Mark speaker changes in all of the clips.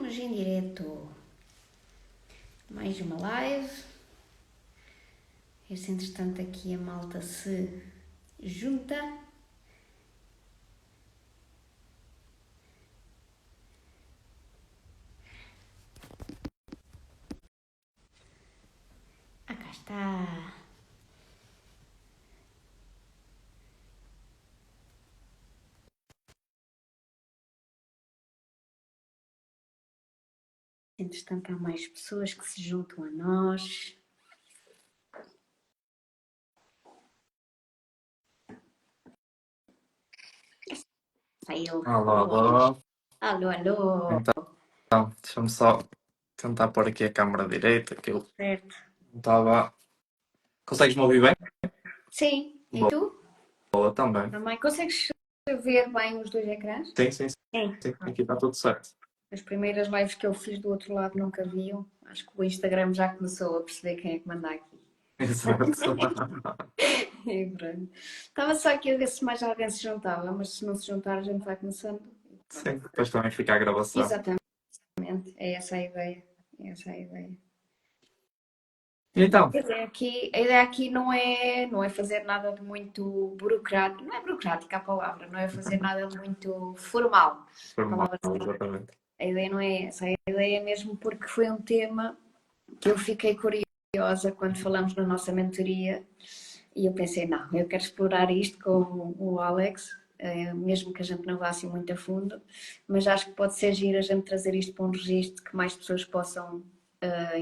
Speaker 1: Estamos em direto. Mais uma live. Este, entretanto, aqui a malta se junta. Cá está. Entretanto, há mais pessoas que se juntam a nós. Saiu.
Speaker 2: Alô, alô.
Speaker 1: Alô, alô.
Speaker 2: Então, deixa-me só tentar pôr aqui a câmara direita, que eu
Speaker 1: Certo.
Speaker 2: não estava... Consegues-me ouvir bem?
Speaker 1: Sim. E
Speaker 2: Boa,
Speaker 1: tu?
Speaker 2: boa, também.
Speaker 1: Também consegues ver bem os dois ecrãs?
Speaker 2: Sim, sim,
Speaker 1: Sim.
Speaker 2: sim. Aqui está tudo certo.
Speaker 1: As primeiras lives que eu fiz do outro lado nunca viam. Acho que o Instagram já começou a perceber quem é que manda aqui.
Speaker 2: Exato.
Speaker 1: É pronto. Estava só aqui a ver se mais alguém se juntava, mas se não se juntar, a gente vai começando.
Speaker 2: Sim, depois também fica a gravação.
Speaker 1: Exatamente. É essa a ideia. É essa a ideia.
Speaker 2: Então,
Speaker 1: A ideia aqui não é fazer nada de muito burocrático. Não é burocrática a palavra, não é fazer nada de muito formal.
Speaker 2: formal, exatamente.
Speaker 1: A ideia não é essa. A ideia é mesmo porque foi um tema que eu fiquei curiosa quando falamos na nossa mentoria. E eu pensei, não, eu quero explorar isto com o Alex, mesmo que a gente não vá assim muito a fundo, mas acho que pode ser giro a gente trazer isto para um registro que mais pessoas possam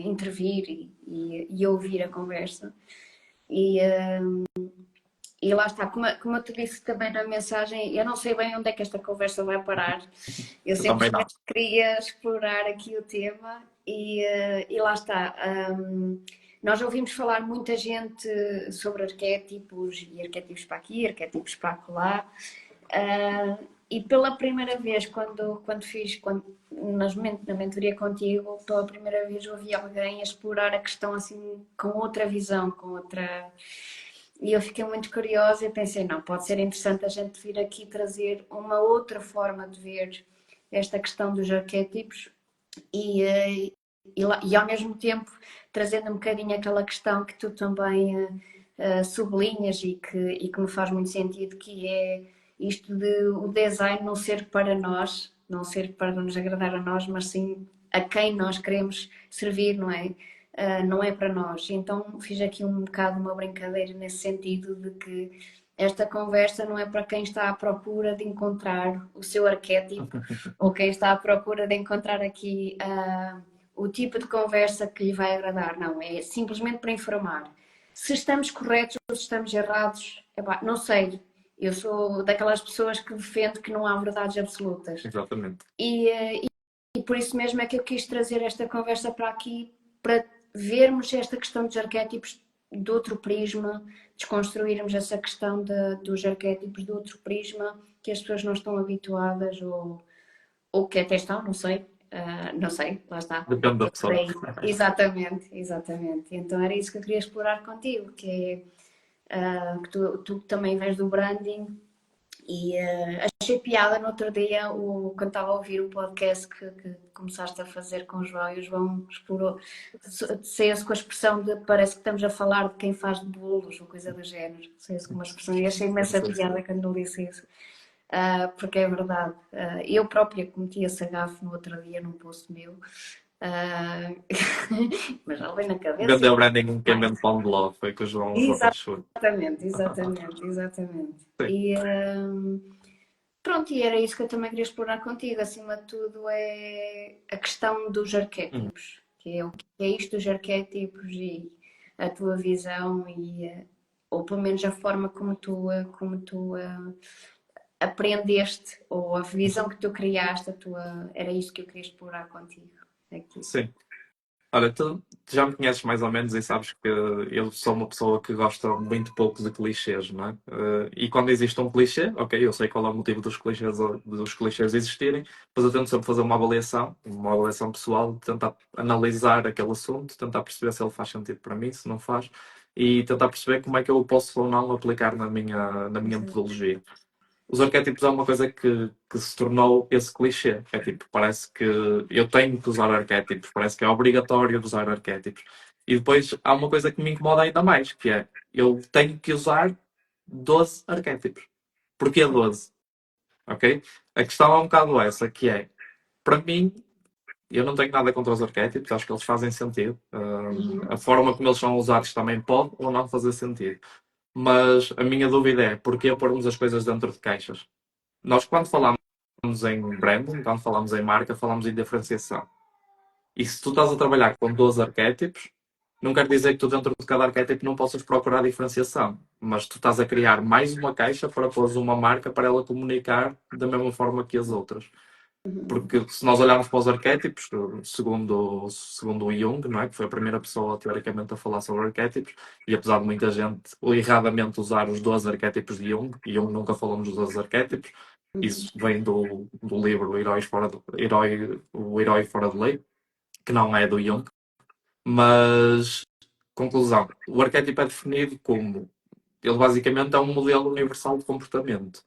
Speaker 1: intervir e ouvir a conversa. E lá está, como eu te disse também na mensagem, eu não sei bem onde é que esta conversa vai parar. Eu
Speaker 2: Eu também não.
Speaker 1: simplesmente queria explorar aqui o tema e lá está. Nós ouvimos falar muita gente sobre arquétipos e arquétipos para aqui, arquétipos para lá. E pela primeira vez, na mentoria contigo, pela primeira vez ouvi alguém a explorar a questão assim com outra visão, com outra. E eu fiquei muito curiosa e pensei, não, pode ser interessante a gente vir aqui trazer uma outra forma de ver esta questão dos arquétipos e ao mesmo tempo trazendo um bocadinho aquela questão que tu também sublinhas e que me faz muito sentido, que é isto de o design não ser para nós, não ser para nos agradar a nós, mas sim a quem nós queremos servir, não é? Não é para nós. Então fiz aqui um bocado uma brincadeira nesse sentido de que esta conversa não é para quem está à procura de encontrar o seu arquétipo ou quem está à procura de encontrar aqui o tipo de conversa que lhe vai agradar. Não, é simplesmente para informar. Se estamos corretos ou se estamos errados, epá, não sei. Eu sou daquelas pessoas que defende que não há verdades absolutas.
Speaker 2: Exatamente.
Speaker 1: E por isso mesmo é que eu quis trazer esta conversa para aqui, para vermos esta questão dos arquétipos de outro prisma, desconstruirmos essa questão dos arquétipos de outro prisma que as pessoas não estão habituadas ou que até estão, não sei. Não sei, lá está.
Speaker 2: Depende da pessoa.
Speaker 1: Exatamente, exatamente. Então era isso que eu queria explorar contigo, que é que tu também vens do branding e achei piada no outro dia quando estava a ouvir o podcast que começaste a fazer com o João e o João explorou, saiu-se com a expressão de parece que estamos a falar de quem faz bolos ou coisa do género, saiu-se com uma expressão e achei imensa piada quando disse isso. Porque é verdade. Eu própria cometi esse gafe no outro dia num post meu. Mas já vem na cabeça.
Speaker 2: Vendeu branding quem vende pão de love, foi que o João usou para chuva.
Speaker 1: Exatamente. E pronto, e era isso que eu também queria explorar contigo. Acima de tudo é a questão dos arquétipos, que é o que é isto dos arquétipos e a tua visão ou pelo menos a forma como tu aprendeste ou a visão que tu criaste, era isso que eu queria explorar contigo aqui.
Speaker 2: Sim. Olha, tu já me conheces mais ou menos e sabes que eu sou uma pessoa que gosta muito pouco de clichês, não é? E quando existe um clichê, ok, eu sei qual é o motivo dos clichês existirem, mas eu tento sempre fazer uma avaliação pessoal, tentar analisar aquele assunto, tentar perceber se ele faz sentido para mim, se não faz, e tentar perceber como é que eu posso ou não aplicar na minha metodologia. os arquétipos é uma coisa que se tornou esse clichê. É tipo, parece que eu tenho que usar arquétipos, parece que é obrigatório usar arquétipos. E depois há uma coisa que me incomoda ainda mais, que é eu tenho que usar 12 arquétipos. Porquê 12? Ok? A questão é um bocado essa, que é, para mim, eu não tenho nada contra os arquétipos, acho que eles fazem sentido. A forma como eles são usados também pode ou não fazer sentido. Mas a minha dúvida é, porquê pormos as coisas dentro de caixas? Nós, quando falamos em branding, quando falamos em marca, falamos em diferenciação. E se tu estás a trabalhar com 12 arquétipos, não quer dizer que tu dentro de cada arquétipo não possas procurar diferenciação, mas tu estás a criar mais uma caixa para pôr uma marca para ela comunicar da mesma forma que as outras. Porque se nós olharmos para os arquétipos, segundo o Jung, não é? Que foi a primeira pessoa teoricamente a falar sobre arquétipos, e apesar de muita gente erradamente usar os 12 arquétipos de Jung, e Jung nunca falou nos 12 arquétipos, isso vem do livro O Herói Fora de Lei, que não é do Jung, mas conclusão, o arquétipo é definido como ele basicamente é um modelo universal de comportamento.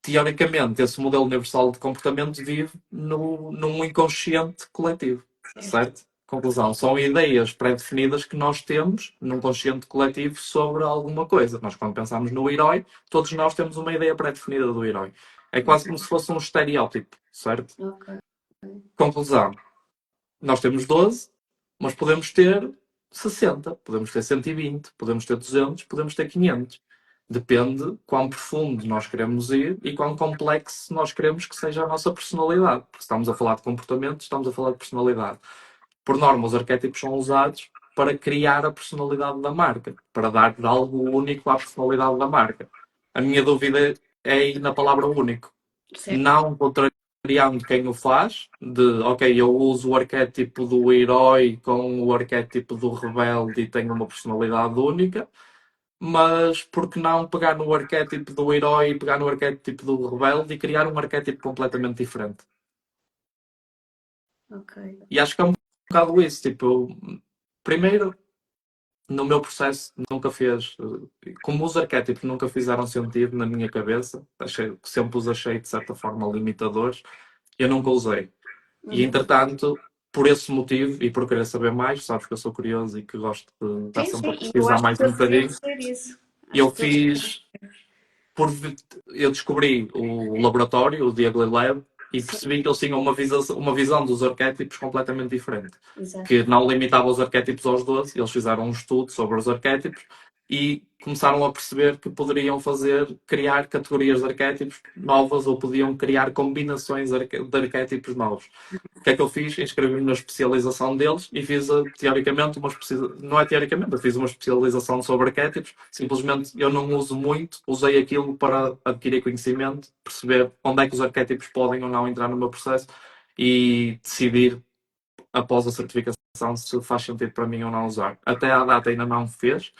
Speaker 2: Teoricamente, esse modelo universal de comportamento vive num inconsciente coletivo,
Speaker 1: Certo.
Speaker 2: certo? Conclusão, são ideias pré-definidas que nós temos num consciente coletivo sobre alguma coisa. Nós, quando pensamos no herói, todos nós temos uma ideia pré-definida do herói. É quase como se fosse um estereótipo, certo?
Speaker 1: Ok.
Speaker 2: Conclusão, nós temos 12, mas podemos ter 60, podemos ter 120, podemos ter 200, podemos ter 500. Depende quão profundo nós queremos ir e quão complexo nós queremos que seja a nossa personalidade. Porque estamos a falar de comportamento, estamos a falar de personalidade. Por norma, os arquétipos são usados para criar a personalidade da marca, para dar algo único à personalidade da marca. A minha dúvida é aí na palavra único.
Speaker 1: Certo.
Speaker 2: Não contrariando quem o faz, de ok, eu uso o arquétipo do herói com o arquétipo do rebelde e tenho uma personalidade única, mas por que não pegar no arquétipo do herói e pegar no arquétipo do rebelde e criar um arquétipo completamente diferente?
Speaker 1: Ok.
Speaker 2: E acho que é um bocado isso, tipo, primeiro, no meu processo nunca fez, como os arquétipos nunca fizeram sentido na minha cabeça, sempre os achei de certa forma limitadores, eu nunca usei. E entretanto, por esse motivo e por querer saber mais, sabes que eu sou curioso e que gosto de estar
Speaker 1: Sim,
Speaker 2: sempre
Speaker 1: sim,
Speaker 2: a
Speaker 1: e eu
Speaker 2: pesquisar
Speaker 1: acho que
Speaker 2: mais um
Speaker 1: todos deviam
Speaker 2: bocadinho,
Speaker 1: ser isso. Acho
Speaker 2: eu
Speaker 1: que todos deviam.
Speaker 2: fiz por, eu descobri o laboratório, o The Ugly Lab, e
Speaker 1: Sim,
Speaker 2: percebi que eles tinham uma visão dos arquétipos completamente diferente.
Speaker 1: exato.
Speaker 2: Que não limitava os arquétipos aos 12, eles fizeram um estudo sobre os arquétipos e começaram a perceber que poderiam criar categorias de arquétipos novas ou podiam criar combinações de arquétipos novos. O que é que eu fiz? Inscrevi-me na especialização deles e fiz, teoricamente, não é teoricamente, eu fiz uma especialização sobre arquétipos. Simplesmente eu não uso muito, usei aquilo para adquirir conhecimento, perceber onde é que os arquétipos podem ou não entrar no meu processo e decidir, após a certificação, se faz sentido para mim ou não usar. Até à data ainda não fez,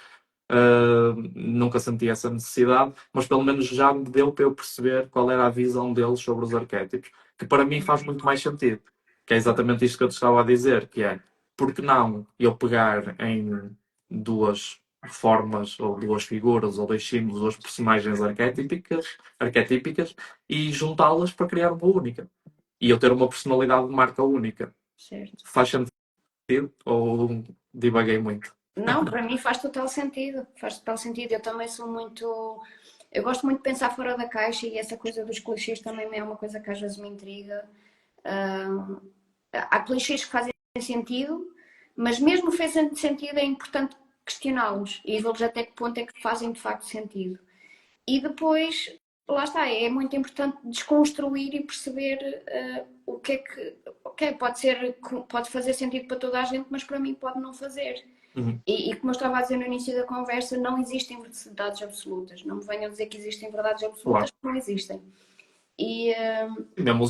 Speaker 2: nunca senti essa necessidade, mas pelo menos já me deu para eu perceber qual era a visão deles sobre os arquétipos, que para mim faz muito mais sentido. Que é exatamente isto que eu te estava a dizer, que é, por que não eu pegar em duas formas, ou duas figuras, ou dois símbolos, duas personagens arquetípicas e juntá-las para criar uma única. E eu ter uma personalidade de marca única.
Speaker 1: Certo.
Speaker 2: Faz sentido? Ou divaguei muito?
Speaker 1: Não, para mim faz total sentido. Faz total sentido. Eu também sou muito. Eu gosto muito de pensar fora da caixa e essa coisa dos clichês também é uma coisa que às vezes me intriga. Ah, há clichês que fazem sentido, mas mesmo fazendo sentido é importante questioná-los e ver-los até que ponto é que fazem de facto sentido. E depois, lá está, é muito importante desconstruir e perceber o que é que. Ok, pode fazer sentido para toda a gente, mas para mim pode não fazer.
Speaker 2: Uhum.
Speaker 1: E como eu estava a dizer no início da conversa, não existem verdades absolutas. Não me venham dizer que existem verdades absolutas,
Speaker 2: Claro.
Speaker 1: porque não existem. E,
Speaker 2: Mesmo os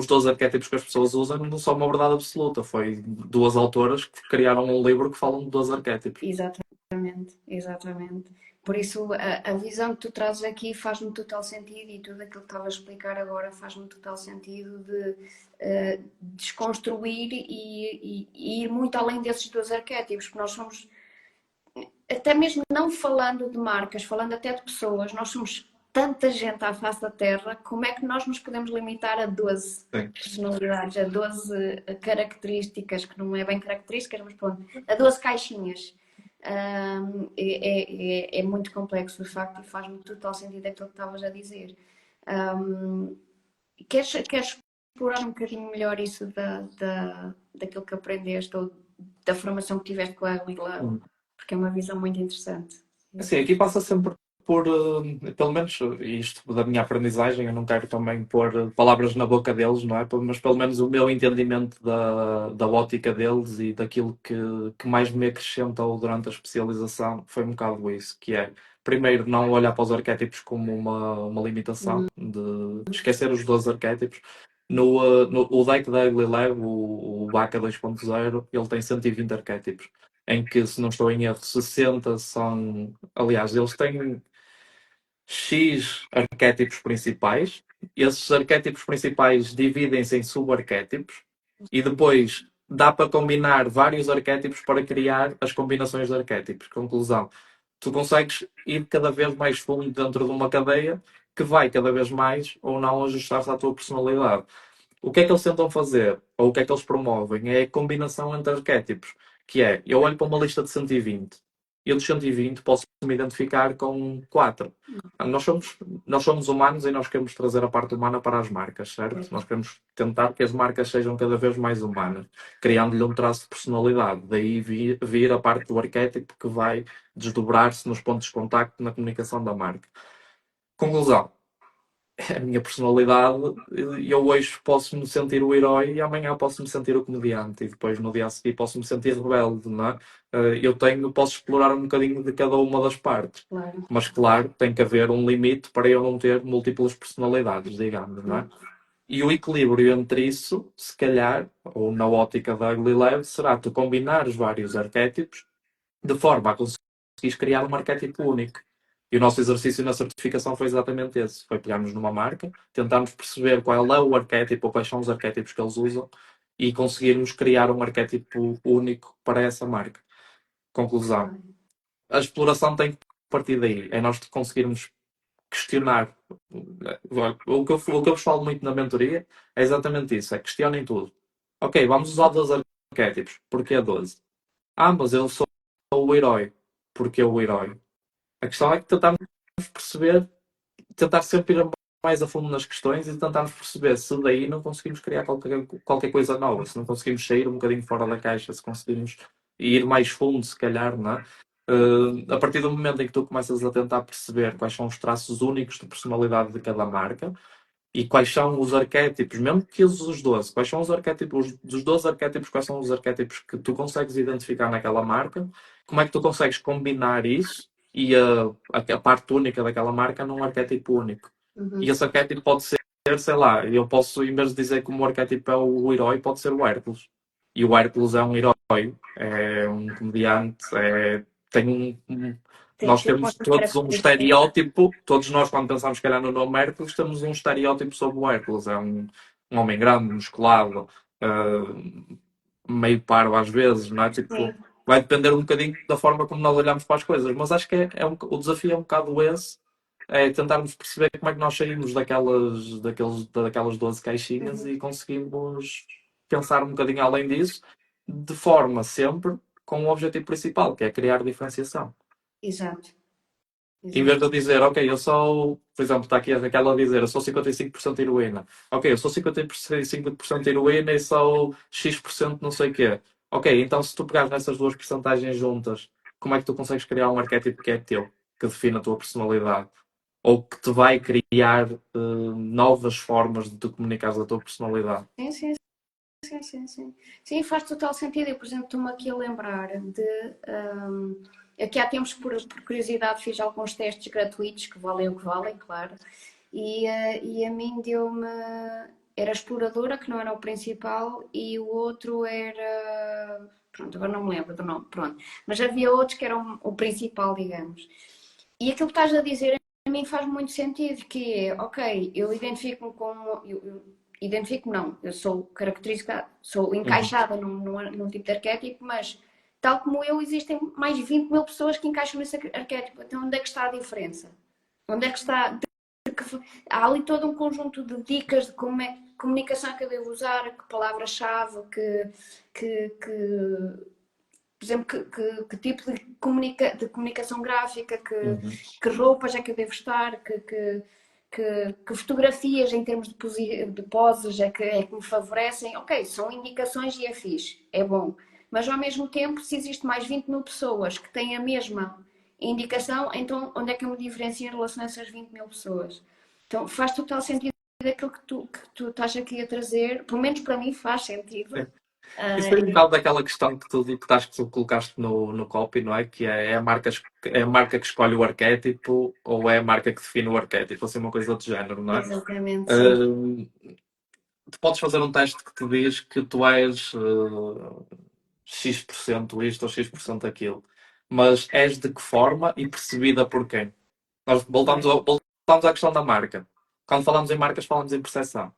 Speaker 2: 12 arquétipos que as pessoas usam não são uma verdade absoluta. Foi duas autoras que criaram um livro que falam de 12 arquétipos.
Speaker 1: exatamente, exatamente. Por isso, a visão que tu trazes aqui faz-me total sentido e tudo aquilo que estava a explicar agora faz-me total sentido de desconstruir e ir muito além desses dois arquétipos, porque nós somos. até mesmo não falando de marcas, falando até de pessoas, nós somos tanta gente à face da Terra, como é que nós nos podemos limitar a 12
Speaker 2: Sim.
Speaker 1: personalidades, a 12 características, que não é bem características, mas pronto, a 12 caixinhas? É muito complexo, de facto, e faz-me total sentido aquilo que estavas a dizer. Um, queres explorar um bocadinho melhor isso daquilo que aprendeste ou da formação que tiveste com a Lila? Porque é uma visão muito interessante.
Speaker 2: Assim, aqui passa sempre por, pelo menos isto da minha aprendizagem, eu não quero também pôr palavras na boca deles, não é? Mas pelo menos o meu entendimento da ótica deles e daquilo que mais me acrescentou durante a especialização foi um bocado isso, que é, primeiro, não olhar para os arquétipos como uma limitação, de esquecer os 12 arquétipos. No o deck da Ugly Lab, o Baka 2.0, ele tem 120 arquétipos, em que, se não estou em erro, 60 são. Aliás, eles têm X arquétipos principais. Esses arquétipos principais dividem-se em subarquétipos e depois dá para combinar vários arquétipos para criar as combinações de arquétipos. Conclusão: tu consegues ir cada vez mais fundo dentro de uma cadeia que vai cada vez mais ou não ajustar-se à tua personalidade. O que é que eles tentam fazer, ou o que é que eles promovem, é a combinação entre arquétipos, que é, eu olho para uma lista de 120, eu dos 120 posso me identificar com 4. Nós somos humanos e nós queremos trazer a parte humana para as marcas, certo? Nós queremos tentar que as marcas sejam cada vez mais humanas, criando-lhe um traço de personalidade. Daí vir a parte do arquétipo que vai desdobrar-se nos pontos de contacto na comunicação da marca. Conclusão: a minha personalidade, eu hoje posso me sentir o herói e amanhã posso me sentir o comediante e depois no dia a seguir posso me sentir rebelde, não é? Posso explorar um bocadinho de cada uma das partes,
Speaker 1: Claro.
Speaker 2: mas claro, tem que haver um limite para eu não ter múltiplas personalidades, digamos, não é? E o equilíbrio entre isso, se calhar, ou na ótica da Ugly Lab, será tu combinares vários arquétipos de forma a conseguires criar um arquétipo único. E o nosso exercício na certificação foi exatamente esse. Foi pegarmos numa marca, tentarmos perceber qual é o arquétipo ou quais são os arquétipos que eles usam e conseguirmos criar um arquétipo único para essa marca. Conclusão: a exploração tem que partir daí. É nós conseguirmos questionar. O que eu vos falo muito na mentoria é exatamente isso. É questionem tudo. Ok, vamos usar 12 arquétipos. Porquê 12? Mas eu sou o herói. Porquê o herói? A questão é que tentarmos perceber, tentar sempre ir mais a fundo nas questões e tentarmos perceber se daí não conseguimos criar qualquer coisa nova, se não conseguimos sair um bocadinho fora da caixa, se conseguimos ir mais fundo, se calhar, não é? A partir do momento em que tu começas a tentar perceber quais são os traços únicos de personalidade de cada marca e quais são os arquétipos, mesmo que uses os 12, quais são os arquétipos, dos 12 arquétipos, quais são os arquétipos que tu consegues identificar naquela marca, como é que tu consegues combinar isso e a parte única daquela marca num arquétipo único. E esse arquétipo pode ser, sei lá, eu posso, em vez de dizer que o meu arquétipo é o herói, pode ser o Hércules. E o Hércules é um herói, é um comediante, tem
Speaker 1: Tem
Speaker 2: nós
Speaker 1: que ter
Speaker 2: temos
Speaker 1: muitas
Speaker 2: todos um
Speaker 1: características.
Speaker 2: estereótipo, todos nós, quando pensamos, se calhar, no nome Hércules, temos um estereótipo sobre o Hércules. É um homem grande, musculado, meio parvo às vezes, não é? Tipo,
Speaker 1: Sim,
Speaker 2: vai depender um bocadinho da forma como nós olhamos para as coisas, mas acho que o desafio é um bocado esse, é tentarmos perceber como é que nós saímos daquelas 12 caixinhas e conseguimos pensar um bocadinho além disso, de forma sempre com o objetivo principal, que é criar diferenciação.
Speaker 1: exato.
Speaker 2: Em vez de eu
Speaker 1: Exato.
Speaker 2: dizer, ok, eu sou, por exemplo, está aqui aquela a dizer, eu sou 55% heroína. Ok, eu sou 55% heroína e sou X% não sei o quê. Ok, então se tu pegares nessas duas percentagens juntas, como é que tu consegues criar um arquétipo que é teu, que define a tua personalidade? Ou que te vai criar novas formas de tu comunicares a tua personalidade?
Speaker 1: Sim, sim, sim, sim, sim. Sim, faz total sentido. Eu, por exemplo, estou-me aqui a lembrar de. Aqui há tempos, por curiosidade, fiz alguns testes gratuitos que valem o que valem, claro. E a mim deu-me. Era a exploradora, que não era o principal, e o outro era. Pronto, agora não me lembro do nome, pronto. Mas havia outros que eram o principal, digamos. E aquilo que estás a dizer a mim faz muito sentido, que é, ok, eu identifico-me como. Identifico não, eu sou característica, sou
Speaker 2: Uhum.
Speaker 1: encaixada num tipo de arquétipo, mas tal como eu, existem mais 20 mil pessoas que encaixam nesse arquétipo. Então, onde é que está a diferença? Onde é que está? Há ali todo um conjunto de dicas de como é comunicação que eu devo usar, que palavra-chave, por exemplo, que tipo de comunicação gráfica,
Speaker 2: Uhum.
Speaker 1: que roupas é que eu devo estar, que fotografias em termos de poses é que me favorecem. Ok, são indicações e é fixe, é bom. Mas ao mesmo tempo, se existe mais 20 mil pessoas que têm a mesma indicação, então onde é que eu me diferencio em relação a essas 20 mil pessoas? Então faz total sentido aquilo que tu estás aqui a trazer, pelo menos para mim faz sentido.
Speaker 2: Isso
Speaker 1: Ah,
Speaker 2: foi um bocado daquela questão que tu colocaste no copy, não é? Que é é a marca que escolhe o arquétipo ou é a marca que define o arquétipo, assim, uma coisa do género, não é?
Speaker 1: exatamente, sim.
Speaker 2: Hum, Tu podes fazer um teste que te diz que tu és X% isto ou X% aquilo, mas és de que forma e percebida por quem? Nós voltamos à questão da marca. Quando falamos em marcas, falamos em percepção.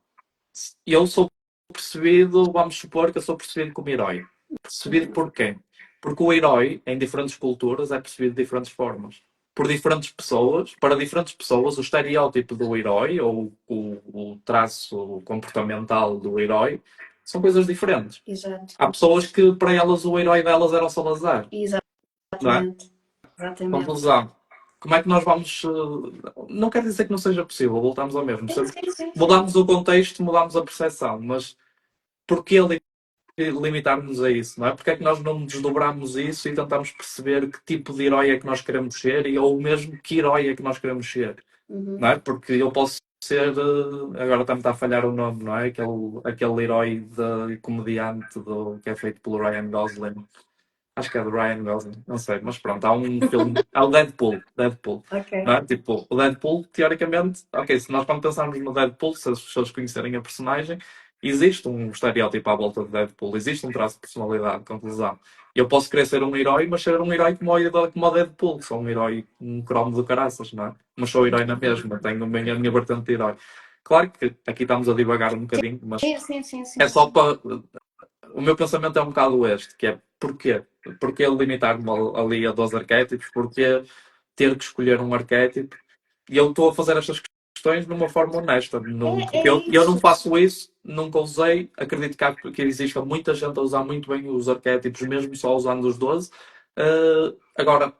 Speaker 2: Eu sou percebido, vamos supor que eu sou percebido como herói. Percebido por quem? Porque o herói, em diferentes culturas, é percebido de diferentes formas. Por diferentes pessoas, para diferentes pessoas, o estereótipo do herói ou o traço comportamental do herói são coisas diferentes.
Speaker 1: Exato.
Speaker 2: Há pessoas que, para elas, o herói delas era o Salazar, não é?
Speaker 1: Exatamente. Exatamente.
Speaker 2: Conclusão. Como é que nós vamos. Não quer dizer que não seja possível, voltamos ao mesmo.
Speaker 1: Sim, sim, sim, sim.
Speaker 2: Mudamos o contexto, mudamos a percepção, mas porquê limitar-nos a isso, não é? Porque é que nós não desdobramos isso e tentamos perceber que tipo de herói é que nós queremos ser ou mesmo que herói é que nós queremos ser, não
Speaker 1: Uhum.
Speaker 2: é? Porque eu posso ser, agora também está a falhar o nome, não é? Aquele herói de comediante que é feito pelo Ryan Gosling. Acho que é do Ryan Gosling, não sei, mas pronto, há um filme, é o Deadpool, não
Speaker 1: Ok.
Speaker 2: é? Tipo, o Deadpool, teoricamente, ok, se nós quando pensarmos no Deadpool, se as pessoas conhecerem a personagem, existe um estereótipo à volta de Deadpool, existe um traço de personalidade, conclusão. Eu posso querer ser um herói, mas ser um herói como o Deadpool, sou um herói, um cromo do caraças, não é? Mas sou herói na mesma, tenho bem a minha vertente de herói. Claro que aqui estamos a divagar um bocadinho, mas
Speaker 1: Sim, sim, sim,
Speaker 2: é
Speaker 1: sim.
Speaker 2: só para o meu pensamento é um bocado este, que é porquê? Porquê limitar-me ali a 12 arquétipos? Porquê ter que escolher um arquétipo? E eu estou a fazer estas questões de uma forma honesta.
Speaker 1: É,
Speaker 2: Porque
Speaker 1: é
Speaker 2: eu não
Speaker 1: isso.
Speaker 2: faço isso, nunca usei. Acredito que existe muita gente a usar muito bem os arquétipos, mesmo só usando os 12. Agora,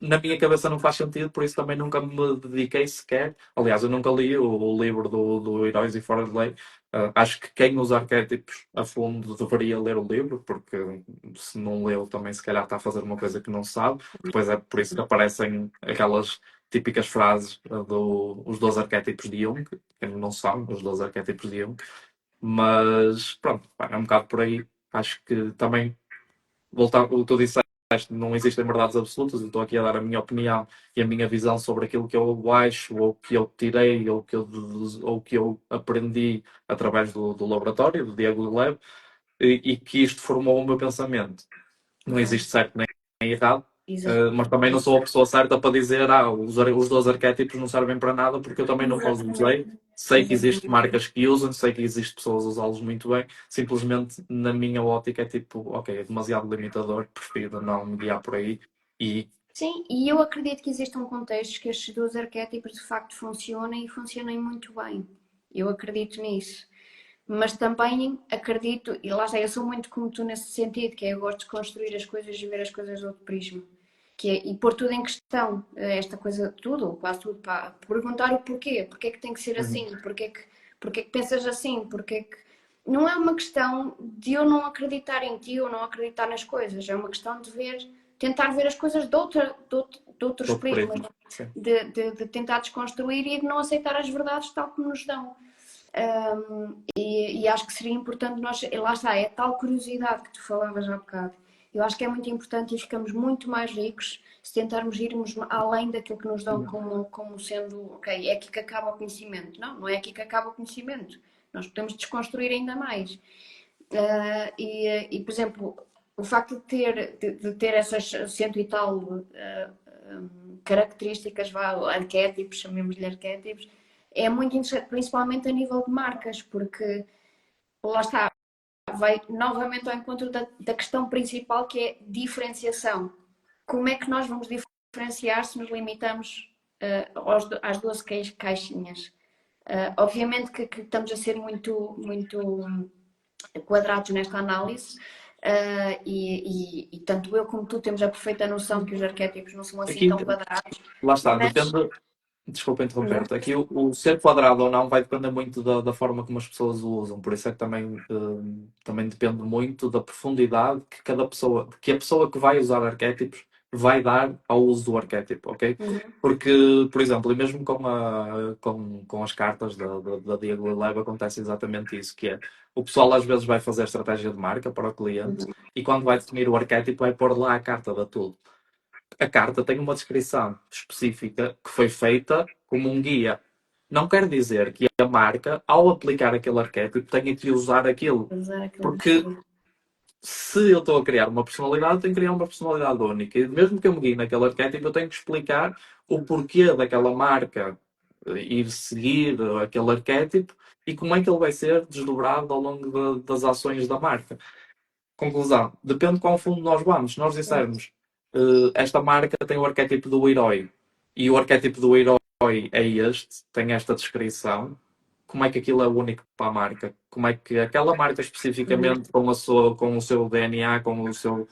Speaker 2: na minha cabeça não faz sentido, por isso também nunca me dediquei sequer. Aliás, eu nunca li o livro do Heróis e Fora de Lei. Acho que quem usa arquétipos a fundo deveria ler o livro, porque se não leu também se calhar está a fazer uma coisa que não sabe. Depois é por isso que aparecem aquelas típicas frases os 12 arquétipos de Jung, que não são os 12 arquétipos de Jung. Mas pronto, pá, é um bocado por aí. Acho que também, voltar o que tu disseste, não existem verdades absolutas. Eu estou aqui a dar a minha opinião e a minha visão sobre aquilo que eu acho, ou que eu tirei, ou que eu aprendi através do laboratório, do Diego Lab, e que isto formou o meu pensamento. Não
Speaker 1: Ok.
Speaker 2: existe certo nem errado,
Speaker 1: Exato.
Speaker 2: mas também não sou a pessoa certa para dizer os 12 arquétipos não servem para nada, porque eu também nunca os usei.
Speaker 1: Exatamente.
Speaker 2: Sei que existem
Speaker 1: Exatamente.
Speaker 2: marcas que usam, sei que existem pessoas a usá-los muito bem. Simplesmente, na minha ótica, é tipo, ok, é demasiado limitador, prefiro não me guiar por aí. E
Speaker 1: Sim, e eu acredito que existam contextos que estes dois arquétipos de facto funcionem e funcionem muito bem. Eu acredito nisso. Mas também acredito, e lá está, eu sou muito como tu nesse sentido, que é eu gosto de construir as coisas e ver as coisas de outro prisma. Que é, e pôr tudo em questão, esta coisa, tudo, ou quase tudo, pá, perguntar o porquê, porquê é que tem que ser
Speaker 2: uhum,
Speaker 1: assim, porquê é que pensas assim, porquê é que... Não é uma questão de eu não acreditar em ti ou não acreditar nas coisas, é uma questão de ver, tentar ver as coisas de outros
Speaker 2: outro
Speaker 1: prismas,
Speaker 2: preço. Sim.
Speaker 1: de tentar desconstruir e de não aceitar as verdades tal como nos dão. E acho que seria importante nós, lá está, é tal curiosidade que tu falavas há bocado. Eu acho que é muito importante e ficamos muito mais ricos se tentarmos irmos além daquilo que nos dão como sendo, ok, é aqui que acaba o conhecimento. Não, não é aqui que acaba o conhecimento. Nós podemos desconstruir ainda mais. Por exemplo, o facto de ter essas cento e tal características, arquétipos, chamemos-lhe arquétipos, é muito interessante, principalmente a nível de marcas, porque lá está, vai novamente ao encontro da questão principal, que é diferenciação. Como é que nós vamos diferenciar se nos limitamos às 12 caixinhas? Obviamente que estamos a ser muito quadrados nesta análise. E tanto eu como tu temos a perfeita noção que os arquétipos não são assim
Speaker 2: Aqui,
Speaker 1: tão quadrados,
Speaker 2: lá está,
Speaker 1: mas
Speaker 2: depende. Desculpa interromper-te. Aqui o ser quadrado ou não vai depender muito da forma como as pessoas o usam. Por isso é que também depende muito da profundidade que cada pessoa, que a pessoa que vai usar arquétipos vai dar ao uso do arquétipo, ok? Porque, por exemplo, e mesmo com as cartas da Diagonal Lab acontece exatamente isso, que é o pessoal às vezes vai fazer estratégia de marca para o cliente e quando vai definir o arquétipo vai pôr lá a carta da tudo. A carta tem uma descrição específica que foi feita como um guia. Não quer dizer que a marca, ao aplicar aquele arquétipo, tenha que usar aquilo.
Speaker 1: usar aquilo.
Speaker 2: Porque se eu estou a criar uma personalidade, eu tenho que criar uma personalidade única. E mesmo que eu me guie naquele arquétipo, eu tenho que explicar o porquê daquela marca ir seguir aquele arquétipo e como é que ele vai ser desdobrado ao longo das ações da marca. Conclusão, depende de quão fundo nós vamos. Se nós dissermos esta marca tem o arquétipo do herói e o arquétipo do herói é este, tem esta descrição, como é que aquilo é único para a marca? Como é que aquela marca especificamente com o seu DNA, com o seu,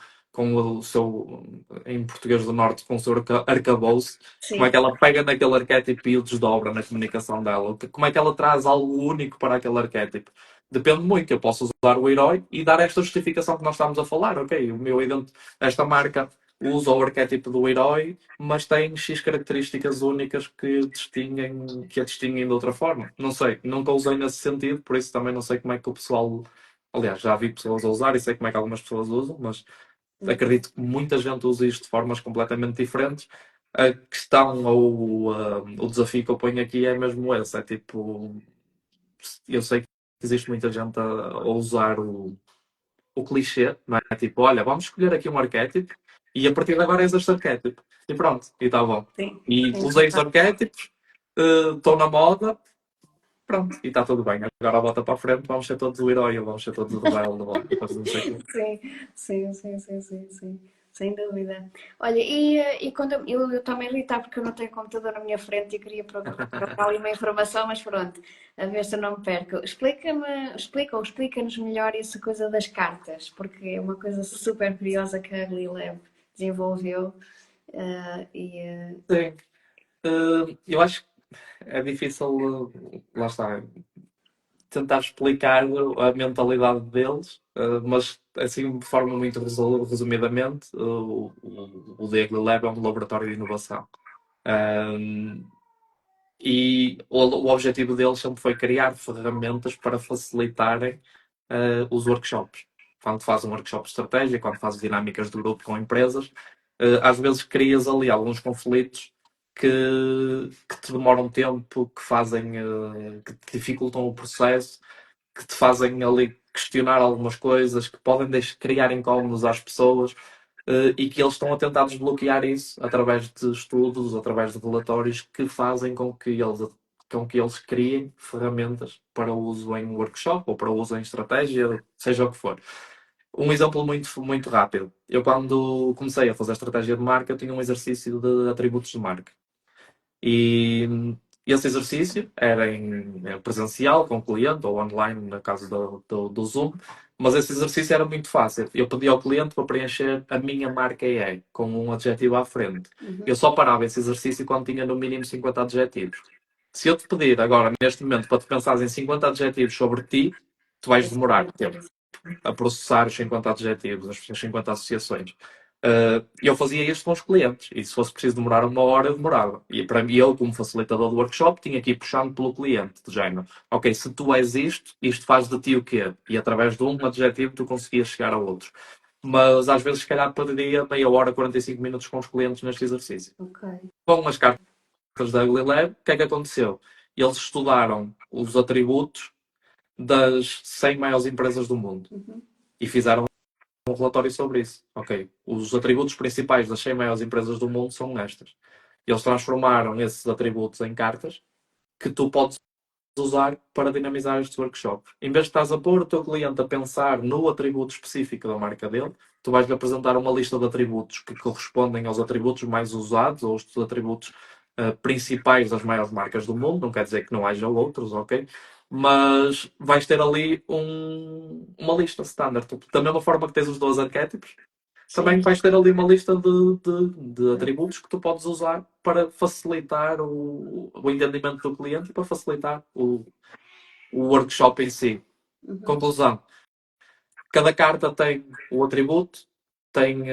Speaker 2: em português do Norte, com o seu arcabouço, como é
Speaker 1: Sim.
Speaker 2: que ela pega naquele arquétipo e o desdobra na comunicação dela? Como é que ela traz algo único para aquele arquétipo? Depende muito. Eu posso usar o herói e dar esta justificação que nós estamos a falar. Ok, esta marca usa o arquétipo do herói, mas tem X características únicas que a distinguem de outra forma. Não sei, nunca usei nesse sentido, por isso também não sei como é que o pessoal. Aliás, já vi pessoas a usar e sei como é que algumas pessoas usam, mas acredito que muita gente usa isto de formas completamente diferentes. A questão ou o desafio que eu ponho aqui é mesmo esse: é tipo, eu sei que existe muita gente a usar o clichê, não é? Tipo, olha, vamos escolher aqui um arquétipo e a partir de agora és este arquétipo. E pronto, e está bom.
Speaker 1: Sim,
Speaker 2: E
Speaker 1: sim,
Speaker 2: usei os arquétipos, estou na moda, pronto, e está tudo bem. Agora volta para a frente, vamos ser todos o herói, vamos ser todos o rebelde, vamos não sei o quê.
Speaker 1: sim, sem dúvida. Olha, e quando eu estou a irritar porque eu não tenho computador na minha frente e queria procurar ali uma informação, mas pronto, a ver se eu não me perco. Explica-nos melhor essa coisa das cartas, porque é uma coisa super curiosa que a Lileb desenvolveu.
Speaker 2: Sim. Eu acho que é difícil, lá está, tentar explicar a mentalidade deles, mas assim de forma muito resumidamente, o Daily Lab é um laboratório de inovação. Um, e o objetivo deles sempre foi criar ferramentas para facilitarem os workshops. Quando fazes um workshop de estratégia, quando fazes dinâmicas de grupo com empresas, às vezes crias ali alguns conflitos que te demoram tempo, que dificultam o processo, que te fazem ali questionar algumas coisas, que podem criar incómodos às pessoas, e que eles estão a tentar desbloquear isso através de estudos, através de relatórios que fazem com que eles criem ferramentas para uso em workshop ou para uso em estratégia, seja o que for. Um exemplo muito, muito rápido. Eu, quando comecei a fazer estratégia de marca, eu tinha um exercício de atributos de marca. E esse exercício era em presencial, com o cliente, ou online, no caso do Zoom, mas esse exercício era muito fácil. Eu pedi ao cliente para preencher a minha marca AI, com um adjetivo à frente. Eu só parava esse exercício quando tinha no mínimo 50 adjetivos. Se eu te pedir agora, neste momento, para te pensares em 50 adjetivos sobre ti, tu vais demorar tempo a processar os 50 adjetivos, as 50 associações. Eu fazia isto com os clientes e se fosse preciso demorar uma hora, eu demorava. E para mim, eu, como facilitador do workshop, tinha que ir puxando pelo cliente, de género. Ok, se tu és isto faz de ti o quê? E através de um adjetivo tu conseguias chegar a outro. Mas às vezes, se calhar, perderia meia hora, 45 minutos com os clientes neste exercício.
Speaker 1: Ok.
Speaker 2: Com as cartas da Ugly Lab, o que é que aconteceu? Eles estudaram os atributos das 100 maiores empresas do mundo e fizeram um relatório sobre isso. Ok, os atributos principais das 100 maiores empresas do mundo são estas. Eles transformaram esses atributos em cartas que tu podes usar para dinamizar estes workshops. Em vez de estás a pôr o teu cliente a pensar no atributo específico da marca dele, tu vais-lhe apresentar uma lista de atributos que correspondem aos atributos mais usados, ou os atributos principais das maiores marcas do mundo. Não quer dizer que não haja outros, ok? Mas vais ter ali uma lista standard. Da mesma forma que tens os 12 arquétipos,
Speaker 1: Sim.
Speaker 2: também vais ter ali uma lista de atributos que tu podes usar para facilitar o entendimento do cliente e para facilitar o workshop em si.
Speaker 1: Uhum.
Speaker 2: Conclusão: cada carta tem o atributo, tem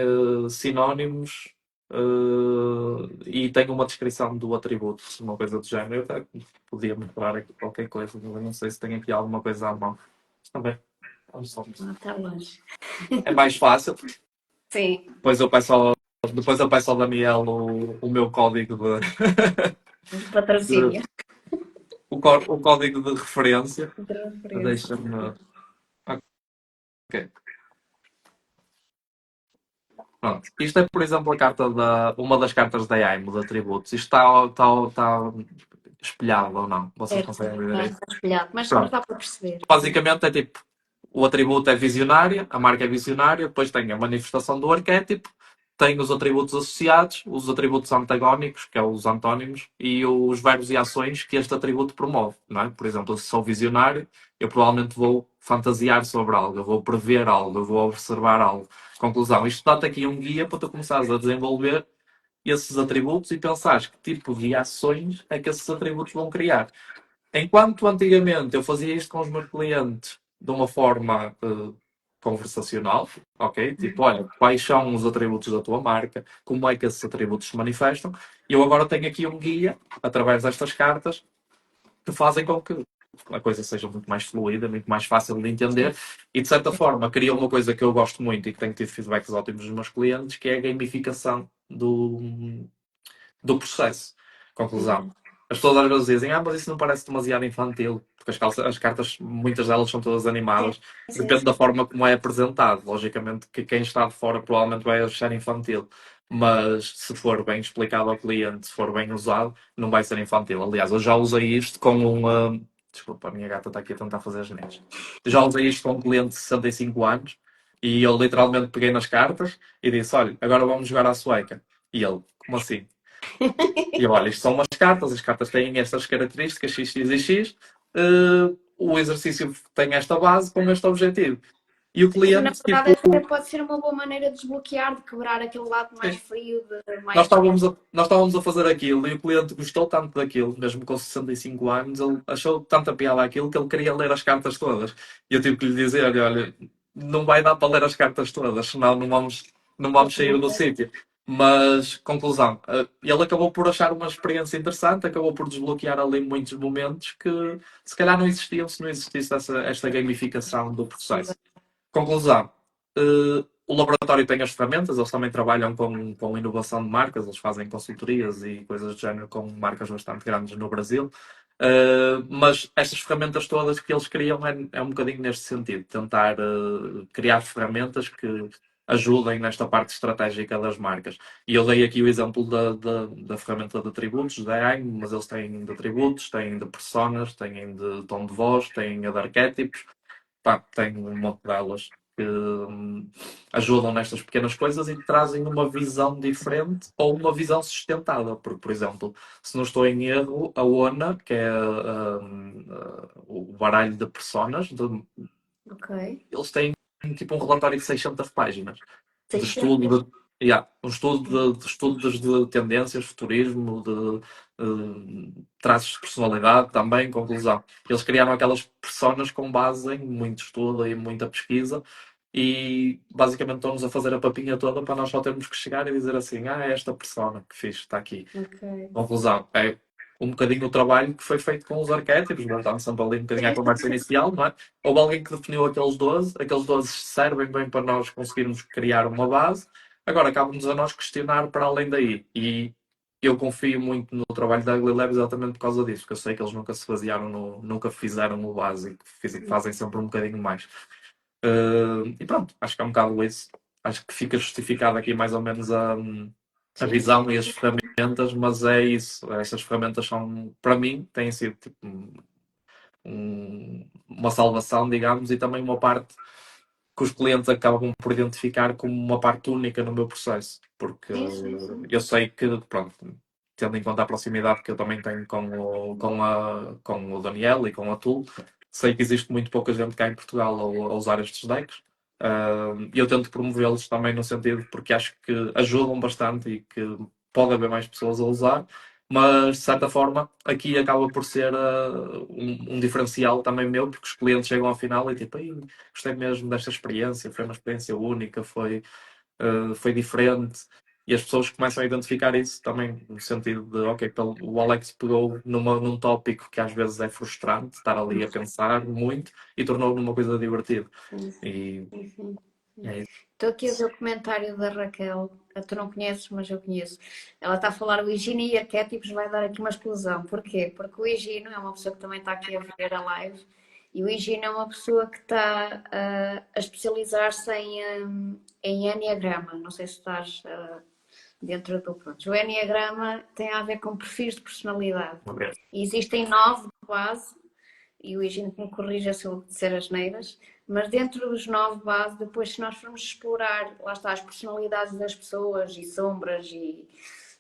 Speaker 2: sinónimos e tem uma descrição do atributo, uma coisa do género. Eu até podia mostrar aqui qualquer coisa, mas eu não sei se tem aqui alguma coisa à mão. Mas também
Speaker 1: Ah, está longe.
Speaker 2: é mais fácil.
Speaker 1: Sim,
Speaker 2: Depois eu peço ao Daniel o meu código
Speaker 1: os patrocínios
Speaker 2: de- o código de referência.
Speaker 1: de referência.
Speaker 2: Deixa-me. Ok. Pronto. Isto é, por exemplo, uma das cartas da AIMO de atributos. Isto está espelhado ou não? Vocês
Speaker 1: Certo,
Speaker 2: conseguem ver
Speaker 1: está
Speaker 2: isso?
Speaker 1: espelhado, mas
Speaker 2: Pronto.
Speaker 1: dá para perceber.
Speaker 2: Basicamente é tipo, o atributo é visionária, a marca é visionária, depois tem a manifestação do arquétipo, tem os atributos associados, os atributos antagónicos, que é os antónimos, e os verbos e ações que este atributo promove, não é? Por exemplo, se sou visionário, eu provavelmente vou fantasiar sobre algo, eu vou prever algo, eu vou observar algo. Conclusão, isto dá-te aqui um guia para tu começares a desenvolver esses atributos e pensares que tipo de ações é que esses atributos vão criar. Enquanto antigamente eu fazia isto com os meus clientes de uma forma conversacional, ok? Tipo, olha, quais são os atributos da tua marca, como é que esses atributos se manifestam, eu agora tenho aqui um guia, através destas cartas, que fazem com que a coisa seja muito mais fluida, muito mais fácil de
Speaker 1: Sim.
Speaker 2: entender e, de certa forma, cria uma coisa que eu gosto muito e que tenho tido feedbacks ótimos dos meus clientes, que é a gamificação do processo. Conclusão.
Speaker 1: Uhum.
Speaker 2: As pessoas às vezes dizem, mas isso não parece demasiado infantil, porque as cartas, muitas delas são todas
Speaker 1: Sim,
Speaker 2: animadas.
Speaker 1: sim,
Speaker 2: Depende
Speaker 1: sim.
Speaker 2: da forma como é apresentado. Logicamente que quem está de fora provavelmente vai achar infantil. Mas se for bem explicado ao cliente, se for bem usado, não vai ser infantil. Aliás, eu já usei isto com desculpa, a minha gata está aqui a tentar fazer as neiras. Já usei isto com um cliente de 65 anos e eu literalmente peguei nas cartas e disse: Olha, agora vamos jogar à sueca. E ele, como assim? E eu, olha, isto são umas cartas, as cartas têm estas características, X, X e X. O exercício tem esta base com este objetivo. E o
Speaker 1: Sim, na
Speaker 2: cliente,
Speaker 1: verdade,
Speaker 2: tipo,
Speaker 1: até pode ser uma boa maneira de desbloquear, de quebrar aquele lado mais
Speaker 2: sim,
Speaker 1: frio, de mais.
Speaker 2: nós estávamos a fazer aquilo e o cliente gostou tanto daquilo, mesmo com 65 anos, ele achou tanta piada aquilo que ele queria ler as cartas todas. E eu tive que lhe dizer, olha, não vai dar para ler as cartas todas, senão não vamos sair do sítio. Mas, conclusão, ele acabou por achar uma experiência interessante, acabou por desbloquear ali muitos momentos que se calhar não existiam se não existisse esta gamificação do processo. Conclusão. O laboratório tem as ferramentas, eles também trabalham com inovação de marcas, eles fazem consultorias e coisas do género com marcas bastante grandes no Brasil. Mas estas ferramentas todas que eles criam é um bocadinho neste sentido, tentar criar ferramentas que ajudem nesta parte estratégica das marcas. E eu dei aqui o exemplo da ferramenta de atributos, da AIM, mas eles têm de atributos, têm de personas, têm de tom de voz, têm de arquétipos. Pá, tenho um monte delas que ajudam nestas pequenas coisas e trazem uma visão diferente ou uma visão sustentada. Porque, por exemplo, se não estou em erro, a ONA, que é o baralho de personas,
Speaker 1: Ok.
Speaker 2: eles têm tipo um relatório de 600 páginas de
Speaker 1: 600.
Speaker 2: estudo um estudo de tendências, futurismo, de traços de personalidade também, conclusão. Eles criaram aquelas personas com base em muito estudo e muita pesquisa e basicamente estão-nos a fazer a papinha toda para nós só termos que chegar e dizer assim, é esta persona que fiz, está aqui.
Speaker 1: Ok.
Speaker 2: Conclusão, é um bocadinho o trabalho que foi feito com os arquétipos, voltando sempre ali um bocadinho à conversa inicial, não é? Houve alguém que definiu aqueles 12 servem bem para nós conseguirmos criar uma base, agora cabe-nos a nós questionar para além daí. E eu confio muito no trabalho da Ugly Lab exatamente por causa disso, porque eu sei que eles nunca se basearam nunca fizeram o básico, fazem sempre um bocadinho mais. E pronto, acho que é um bocado isso. Acho que fica justificado aqui mais ou menos a
Speaker 1: Sim, sim.
Speaker 2: visão e as ferramentas, mas é isso. Essas ferramentas são, para mim, têm sido tipo, uma salvação, digamos, e também uma parte que os clientes acabam por identificar como uma parte única no meu processo, porque
Speaker 1: Sim, sim, sim.
Speaker 2: eu sei que, pronto, tendo em conta a proximidade que eu também tenho com o Daniel e com a Tool, sei que existe muito pouca gente cá em Portugal a usar estes decks. E eu tento promovê-los também no sentido porque acho que ajudam bastante e que pode haver mais pessoas a usar, mas de certa forma aqui acaba por ser um diferencial também meu, porque os clientes chegam ao final e tipo, "Ei, gostei mesmo desta experiência, foi uma experiência única, foi diferente." E as pessoas começam a identificar isso também, no sentido de, ok, o Alex pegou num tópico que às vezes é frustrante, estar ali a pensar muito, e tornou numa coisa divertida.
Speaker 1: Sim,
Speaker 2: E
Speaker 1: sim, sim.
Speaker 2: é isso.
Speaker 1: Estou aqui a ver o comentário da Raquel. Tu não conheces, mas eu conheço. Ela está a falar o Higino e arquétipos, vai dar aqui uma explosão. Porquê? Porque o Higino é uma pessoa que também está aqui a ver a live. E o Higino é uma pessoa que está a especializar-se em Enneagrama. Não sei se estás dentro do pronto. O Enneagrama tem a ver com perfis de personalidade.
Speaker 2: Ok.
Speaker 1: E existem 9 de base, e o Higino me corrija se eu disser asneiras, mas dentro dos 9 base, depois se nós formos explorar, lá está, as personalidades das pessoas e sombras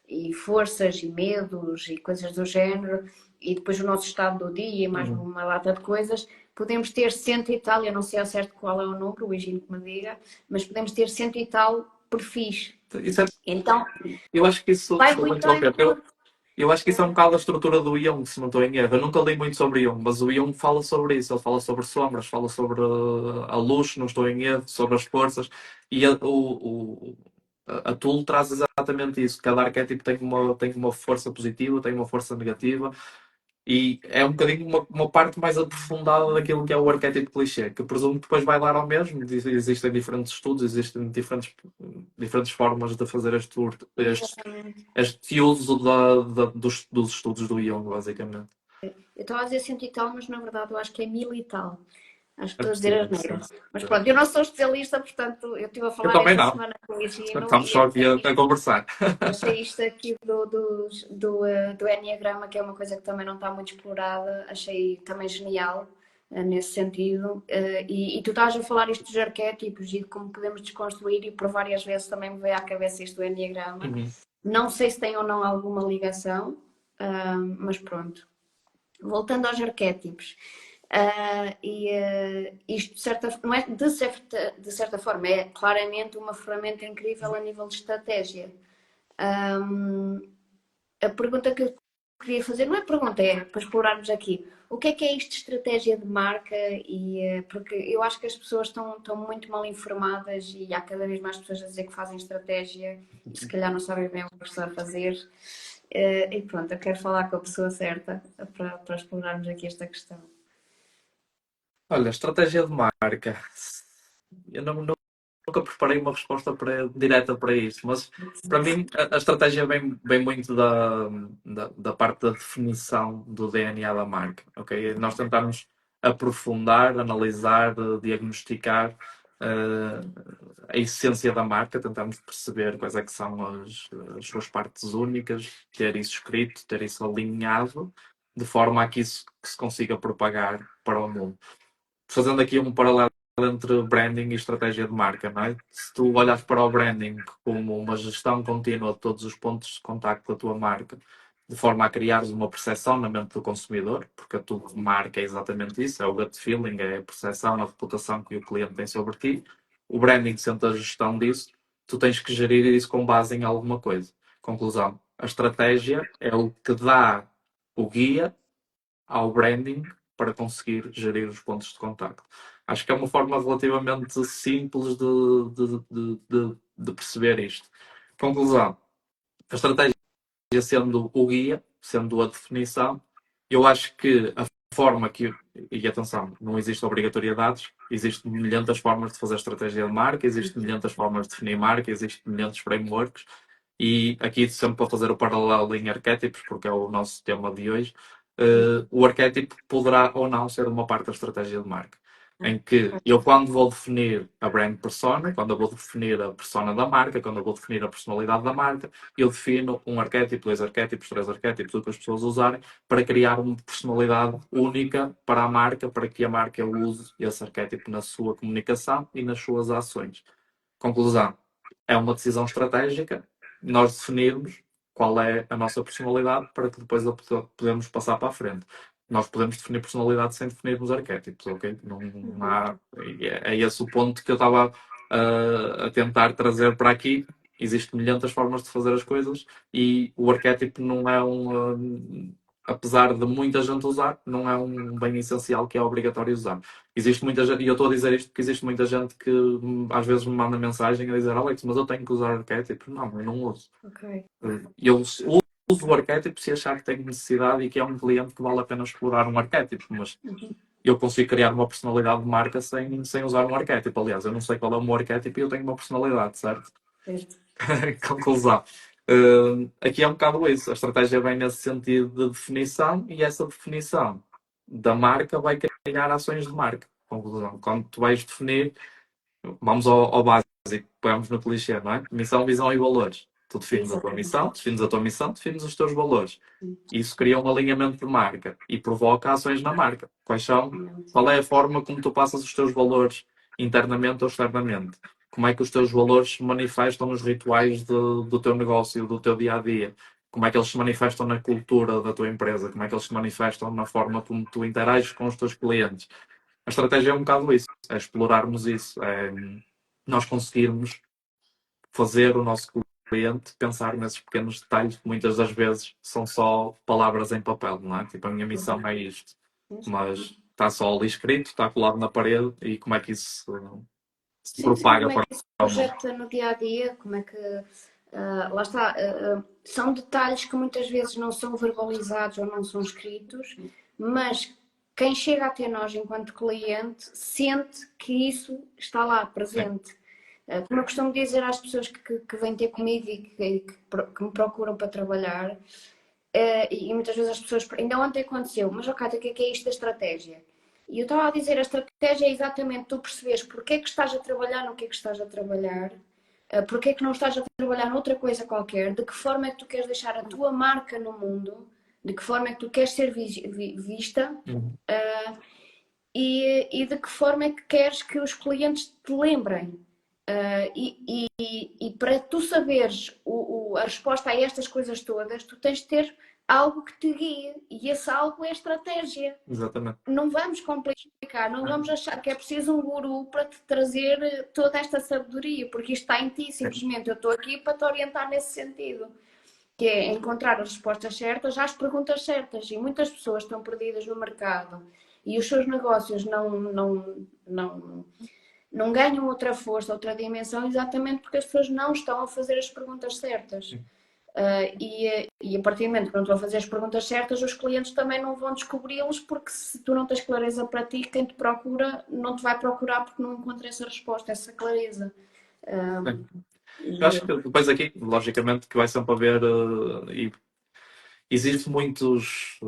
Speaker 1: e forças e medos e coisas do género, e depois o nosso estado do dia e mais
Speaker 2: Uhum.
Speaker 1: uma lata de coisas, podemos ter cento e tal, eu não sei ao certo qual é o número, o Higino que me diga, mas podemos ter cento e tal perfis.
Speaker 2: Isso é,
Speaker 1: Então,
Speaker 2: eu acho que isso,
Speaker 1: vai
Speaker 2: desculpa
Speaker 1: muito ao
Speaker 2: interromper, eu,
Speaker 1: encontro.
Speaker 2: eu acho que isso é um bocado a estrutura do Jung, se não estou em erro. Eu nunca li muito sobre Jung, mas o Jung fala sobre isso. Ele fala sobre sombras, fala sobre a luz, se não estou em erro, sobre as forças. E a Tool traz exatamente isso. Cada arquétipo tem uma força positiva, tem uma força negativa. E é um bocadinho uma parte mais aprofundada daquilo que é o arquétipo clichê, que presumo que depois vai dar ao mesmo. Existem diferentes estudos, existem diferentes formas de fazer
Speaker 1: Exatamente.
Speaker 2: este uso dos estudos do Jung, basicamente.
Speaker 1: Eu estava a dizer cento e tal, mas na verdade eu acho que é mil e tal. Acho que
Speaker 2: É
Speaker 1: estou a dizer
Speaker 2: possível,
Speaker 1: asneira.
Speaker 2: sim.
Speaker 1: Mas pronto, eu não sou especialista, portanto, eu estive a
Speaker 2: Eu
Speaker 1: falar
Speaker 2: também
Speaker 1: esta
Speaker 2: não.
Speaker 1: semana com o Higino
Speaker 2: Estamos
Speaker 1: e
Speaker 2: só aqui a conversar.
Speaker 1: achei isto aqui do Enneagrama, que é uma coisa que também não está muito explorada, achei também genial nesse sentido. E tu estás a falar isto dos arquétipos e de como podemos desconstruir, e por várias vezes também me veio à cabeça isto do Enneagrama.
Speaker 2: Uhum.
Speaker 1: Não sei se tem ou não alguma ligação, mas pronto. Voltando aos arquétipos, isto não é de certa forma, é claramente uma ferramenta incrível a nível de estratégia. Um, a pergunta que eu queria fazer, não é pergunta, é para explorarmos aqui. O que é isto de estratégia de marca? Porque eu acho que as pessoas estão muito mal informadas e há cada vez mais pessoas a dizer que fazem estratégia e se calhar não sabem bem o que estão a fazer. E pronto, eu quero falar com a pessoa certa para explorarmos aqui esta questão.
Speaker 2: Olha, estratégia de marca. Eu nunca preparei uma resposta direta para isso, mas para mim a estratégia vem muito da parte da definição do DNA da marca. Ok? Nós tentamos aprofundar, analisar, diagnosticar a essência da marca, tentamos perceber quais é que são as suas partes únicas, ter isso escrito, ter isso alinhado, de forma a que isso que se consiga propagar para o mundo. Fazendo aqui um paralelo entre branding e estratégia de marca, não é? Se tu olhas para o branding como uma gestão contínua de todos os pontos de contacto da tua marca, de forma a criares uma percepção na mente do consumidor, porque a tua marca é exatamente isso, é o gut feeling, é a percepção, a reputação que o cliente tem sobre ti. O branding, sendo a gestão disso, tu tens que gerir isso com base em alguma coisa. Conclusão, a estratégia é o que dá o guia ao branding para conseguir gerir os pontos de contacto. Acho que é uma forma relativamente simples de perceber isto. Conclusão: a estratégia sendo o guia, sendo a definição, eu acho que a forma que. E atenção, não existe obrigatoriedades, existem milhentas formas de fazer estratégia de marca, existem milhentas formas de definir marca, existem milhentas frameworks. E aqui, sempre para fazer o paralelo em arquétipos, porque é o nosso tema de hoje, o arquétipo poderá ou não ser uma parte da estratégia de marca. em que eu, quando vou definir a brand persona, quando eu vou definir a persona da marca, quando eu vou definir a personalidade da marca, eu defino um arquétipo, dois arquétipos, três arquétipos, o que as pessoas usarem, para criar uma personalidade única para a marca, para que a marca use esse arquétipo na sua comunicação e nas suas ações. Conclusão, é uma decisão estratégica nós definirmos qual é a nossa personalidade para que depois a podemos passar para a frente. Nós podemos definir personalidade sem definirmos arquétipos, ok? Não há, é esse o ponto que eu estava a tentar trazer para aqui. Existem milhentas formas de fazer as coisas e o arquétipo não é apesar de muita gente usar, não é um bem essencial que é obrigatório usar. Existe muita gente, e eu estou a dizer isto porque existe muita gente que às vezes me manda mensagem a dizer: Alex, mas eu tenho que usar arquétipos. Não, eu não uso.
Speaker 1: Ok.
Speaker 2: Eu uso o arquétipo se achar que tenho necessidade e que é um cliente que vale a pena explorar um arquétipo, mas eu consigo criar uma personalidade de marca sem usar um arquétipo. Aliás, eu não sei qual é o meu arquétipo e eu tenho uma personalidade, certo?
Speaker 1: Certo.
Speaker 2: Conclusão. Aqui é um bocado isso. A estratégia vem nesse sentido de definição e essa definição da marca vai criar ações de marca. Conclusão. Quando tu vais definir, vamos ao básico, pegamos no clichê, não é? Missão, visão e valores. Tu defines a tua missão, defines a tua missão, defines os teus valores. Isso cria um alinhamento de marca e provoca ações na marca. Qual é a forma como tu passas os teus valores internamente ou externamente? Como é que os teus valores se manifestam nos rituais do teu negócio, do teu dia a dia? Como é que eles se manifestam na cultura da tua empresa? Como é que eles se manifestam na forma como tu interages com os teus clientes? A estratégia é um bocado isso, é explorarmos isso, é nós conseguirmos fazer o nosso cliente pensar nesses pequenos detalhes que muitas das vezes são só palavras em papel, não é? Tipo, a minha missão é isto, mas está só ali escrito, está colado na parede e como é que isso se
Speaker 1: Sim, sim,
Speaker 2: propaga
Speaker 1: como é
Speaker 2: para
Speaker 1: que isso se
Speaker 2: o mundo?
Speaker 1: projeta no dia a dia, como é que. Lá está, são detalhes que muitas vezes não são verbalizados ou não são escritos, mas quem chega até nós enquanto cliente sente que isso está lá
Speaker 2: Sim,
Speaker 1: presente. Como eu costumo dizer às pessoas que vêm ter comigo e que me procuram para trabalhar, e muitas vezes as pessoas. Ainda ontem aconteceu, mas ok, o que é isto da estratégia? E eu estava a dizer, a estratégia é exatamente tu perceberes porque é que estás a trabalhar no que é que estás a trabalhar, porque é que não estás a trabalhar noutra coisa qualquer, de que forma é que tu queres deixar a tua marca no mundo, de que forma é que tu queres ser vista, e de que forma é que queres que os clientes te lembrem. E para tu saberes a resposta a estas coisas todas, tu tens de ter algo que te guie. E esse algo é a estratégia.
Speaker 2: exatamente.
Speaker 1: Não vamos complicar, não vamos achar que é preciso um guru para te trazer toda esta sabedoria, porque isto está em ti, simplesmente. Eu estou aqui para te orientar nesse sentido, que é encontrar as respostas certas às perguntas certas. E muitas pessoas estão perdidas no mercado e os seus negócios não ganham outra força, outra dimensão, exatamente porque as pessoas não estão a fazer as perguntas certas. E a partir do momento que não estão a fazer as perguntas certas, os clientes também não vão descobri-los, porque se tu não tens clareza para ti, quem te procura não te vai procurar porque não encontra essa resposta, essa clareza.
Speaker 2: Sim. Eu acho que depois aqui, logicamente, que vai sempre haver e existem muitos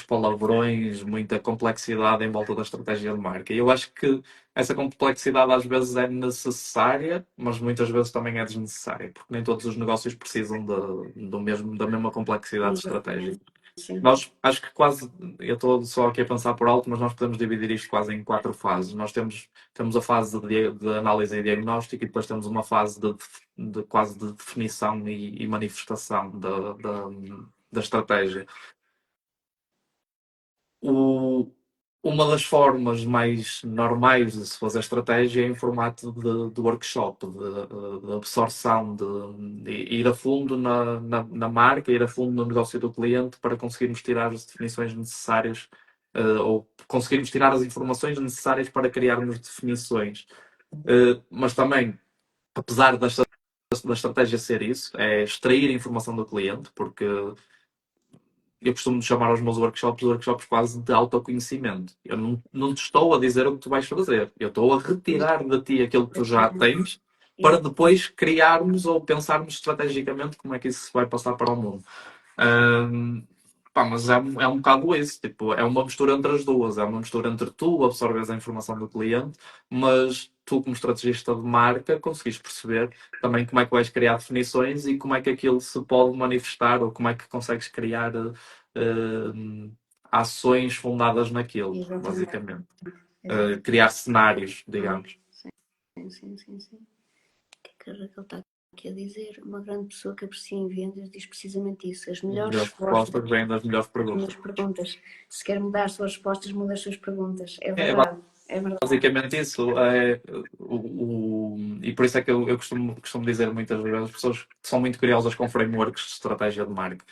Speaker 2: palavrões, muita complexidade em volta da estratégia de marca. E eu acho que essa complexidade às vezes é necessária, mas muitas vezes também é desnecessária, porque nem todos os negócios precisam da mesma complexidade estratégica.
Speaker 1: Sim.
Speaker 2: Nós, acho que quase, eu estou só aqui a pensar por alto, mas nós podemos dividir isto quase em quatro fases. Nós temos a fase de análise e diagnóstico e depois temos uma fase quase de definição e manifestação da estratégia. O- uma das formas mais normais de se fazer estratégia é em formato de workshop, de absorção, de ir a fundo na marca, ir a fundo no negócio do cliente para conseguirmos tirar as definições necessárias, ou conseguirmos tirar as informações necessárias para criarmos definições. Mas também, apesar da estratégia ser isso, é extrair a informação do cliente, porque eu costumo chamar aos meus workshops quase de autoconhecimento. Eu não te estou a dizer o que tu vais fazer. Eu estou a retirar de ti aquilo que tu já tens para depois criarmos ou pensarmos estrategicamente como é que isso vai passar para o mundo. Pá, mas é um bocado isso, tipo, é uma mistura entre as duas, é uma mistura entre tu absorves a informação do cliente, mas tu, como estrategista de marca, conseguiste perceber também como é que vais criar definições e como é que aquilo se pode manifestar ou como é que consegues criar ações fundadas naquilo,
Speaker 1: Exatamente.
Speaker 2: basicamente.
Speaker 1: Exatamente.
Speaker 2: Criar cenários, digamos.
Speaker 1: Sim, sim, sim, sim. O que é que a Raquel está aqui a dizer? Uma grande pessoa que aprecia em vendas diz precisamente isso. As
Speaker 2: As
Speaker 1: melhores
Speaker 2: melhores
Speaker 1: respostas
Speaker 2: respostas vêm das melhores
Speaker 1: são as
Speaker 2: perguntas.
Speaker 1: perguntas. Se quer mudar as suas respostas, muda as suas perguntas. É
Speaker 2: É
Speaker 1: verdade. É verdade.
Speaker 2: basicamente isso. E por isso é que eu costumo dizer muitas vezes, as pessoas são muito curiosas com frameworks de estratégia de marca.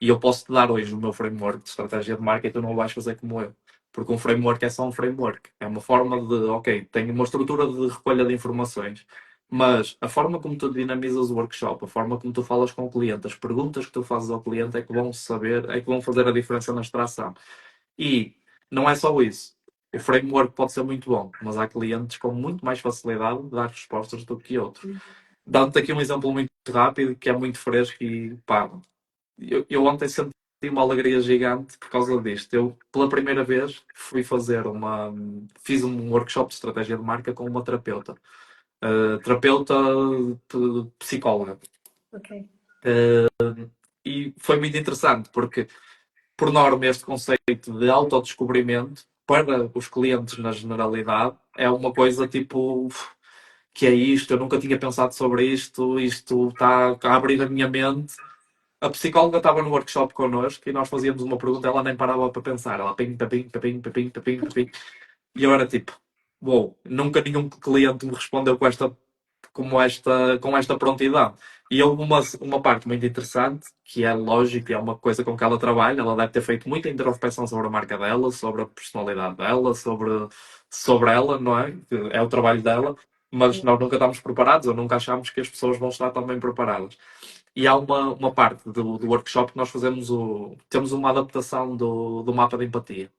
Speaker 2: E eu posso te dar hoje o meu framework de estratégia de marca e tu não o vais fazer como eu. Porque um framework é só um framework. É uma forma de, ok, tenho uma estrutura de recolha de informações, mas a forma como tu dinamizas o workshop, a forma como tu falas com o cliente, as perguntas que tu fazes ao cliente é que vão saber, é que vão fazer a diferença na extração. E não é só isso. O framework pode ser muito bom, mas há clientes com muito mais facilidade de dar respostas do que outros. Dando-te aqui um exemplo muito rápido, que é muito fresco e pá, eu ontem senti uma alegria gigante por causa disto. Eu, pela primeira vez, fiz um workshop de estratégia de marca com uma terapeuta. Terapeuta psicóloga.
Speaker 1: Ok.
Speaker 2: E foi muito interessante, porque por norma, este conceito de autodescobrimento para os clientes na generalidade é uma coisa tipo que é isto, eu nunca tinha pensado sobre isto está a abrir a minha mente. A psicóloga estava no workshop connosco e nós fazíamos uma pergunta, ela nem parava para pensar, ela pim, papim, papim, papim, papim, papim. E eu era tipo, uou, nunca nenhum cliente me respondeu com esta prontidão. E houve uma parte muito interessante, que é lógico, é uma coisa com que ela trabalha, ela deve ter feito muita introspecção sobre a marca dela, sobre a personalidade dela, sobre ela, não é? É o trabalho dela, mas nós nunca estamos preparados, ou nunca achamos que as pessoas vão estar tão bem preparadas. E há uma parte do workshop que nós temos uma adaptação do mapa de empatia.